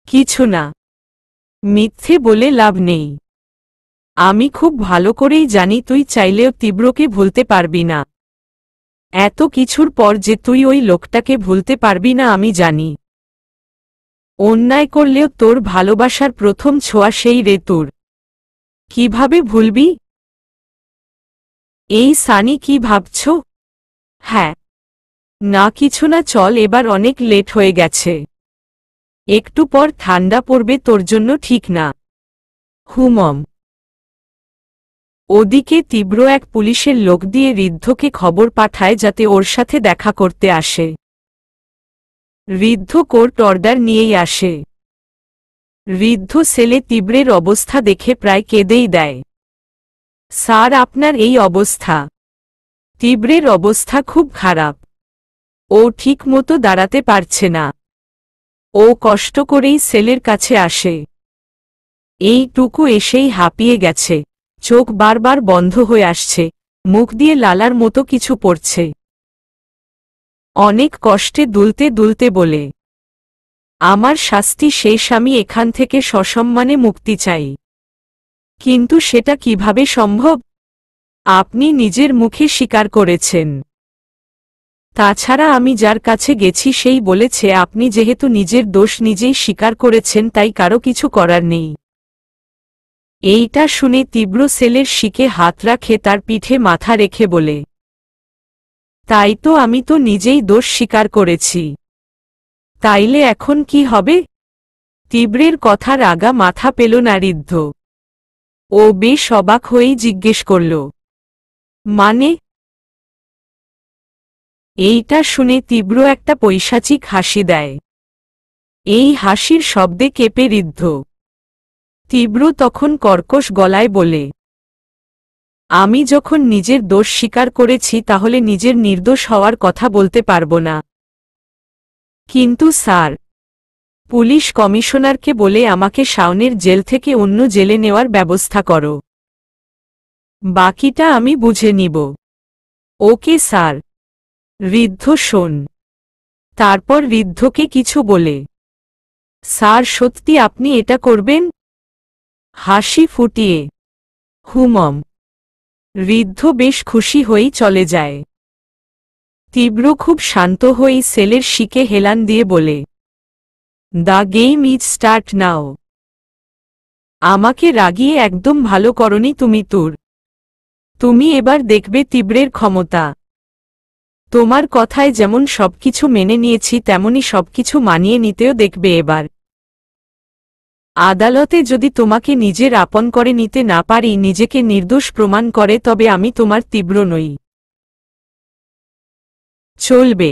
কিছু না, মিথ্যে বলে লাভ নেই। আমি খুব ভালো করেই জানি তুই চাইলেও তীব্রকে ভুলতে পারবি না। এত কিছুর পর যে তুই ওই লোকটাকে ভুলতে পারবি না আমি জানি। অন্যায় করলেও তোর ভালোবাসার প্রথম ছোঁয়া সেই রে তোর। কিভাবে ভুলবি? এই সানি, কি ভাবছ? হ্যাঁ না, কিছু না, চল এবার, অনেক লেট হয়ে গেছে। একটু পর ঠান্ডা পড়বে, তোর জন্য ঠিক না। হুমম। ওদিকে তীব্র এক পুলিশের লোক দিয়ে ঋদ্ধকে খবর পাঠায় যাতে ওর সাথে দেখা করতে আসে। ঋদ্ধ কোর্ট অর্ডার নিয়েই আসে। ঋদ্ধ সেলে তীব্রের অবস্থা দেখে প্রায় কেঁদেই দেয়। স্যার, আপনার এই অবস্থা? তীব্রের অবস্থা খুব খারাপ। ও ঠিক মতো দাঁড়াতে পারছে না। ও কষ্ট করেই সেলের কাছে আসে। এইটুকু এসেই হাঁপিয়ে গেছে, চোখ বারবার বন্ধ হয়ে আসছে, মুখ দিয়ে লালার মতো কিছু পড়ছে। অনেক কষ্টে দুলতে দুলতে বলে, আমার শাস্তি শেষ, আমি এখান থেকে সসম্মানে মুক্তি চাই। কিন্তু সেটা কিভাবে সম্ভব? আপনি নিজের মুখে স্বীকার করেছেন। তাছাড়া আমি যার কাছে গেছি সেই বলেছে আপনি যেহেতু নিজের দোষ নিজেই স্বীকার করেছেন তাই কারো কিছু করার নেই। এইটা শুনে তীব্র সেলের শিকে হাত রাখে, তার পিঠে মাথা রেখে বলে, তাই তো, আমি তো নিজেই দোষ স্বীকার করেছি। তাইলে এখন কি হবে? তীব্রের কথার আগা মাথা পেল না ঋদ্ধ। ও বেশ অবাক হয়েই জিজ্ঞেস করল, মানে? এইটা শুনে তীব্র একটা পৈশাচিক হাসি দেয়। এই হাসির শব্দে কেঁপে ঋদ্ধ। তীব্র তখন কর্কশ গলায় বলে, আমি যখন নিজের দোষ স্বীকার করেছি তাহলে নিজের নির্দোষ হওয়ার কথা বলতে পারব না। কিন্তু স্যার, পুলিশ কমিশনারকে বলে আমাকে শাওনের জেল থেকে অন্য জেলে নেওয়ার ব্যবস্থা করো। বাকিটা আমি বুঝে নিব। Okay sir. ঋদ্ধ শোন। তারপর ঋদ্ধকে কিছু বলে, স্যার সত্যি আপনি এটা করবেন? হাসি ফুটিয়ে, হুমম। ঋদ্ধ বেশ খুশি হয়েই চলে যায়। তীব্র খুব শান্ত হয়েই সেলের শিকে হেলান দিয়ে বলে, the game is start now. আমাকে রাগিয়ে একদম ভালো করনি তুমি তুর। তুমি এবার দেখবে তীব্রের ক্ষমতা। তোমার কথায় যেমন সবকিছু মেনে নিয়েছি তেমনি সবকিছু মানিয়ে নিতেও দেখবে এবার। আদালতে যদি তোমাকে নিজের আপন করে নিতে না পারি, নিজেকে নির্দোষ প্রমাণ করে, তবে আমি তোমার তীব্র নই। চলবে।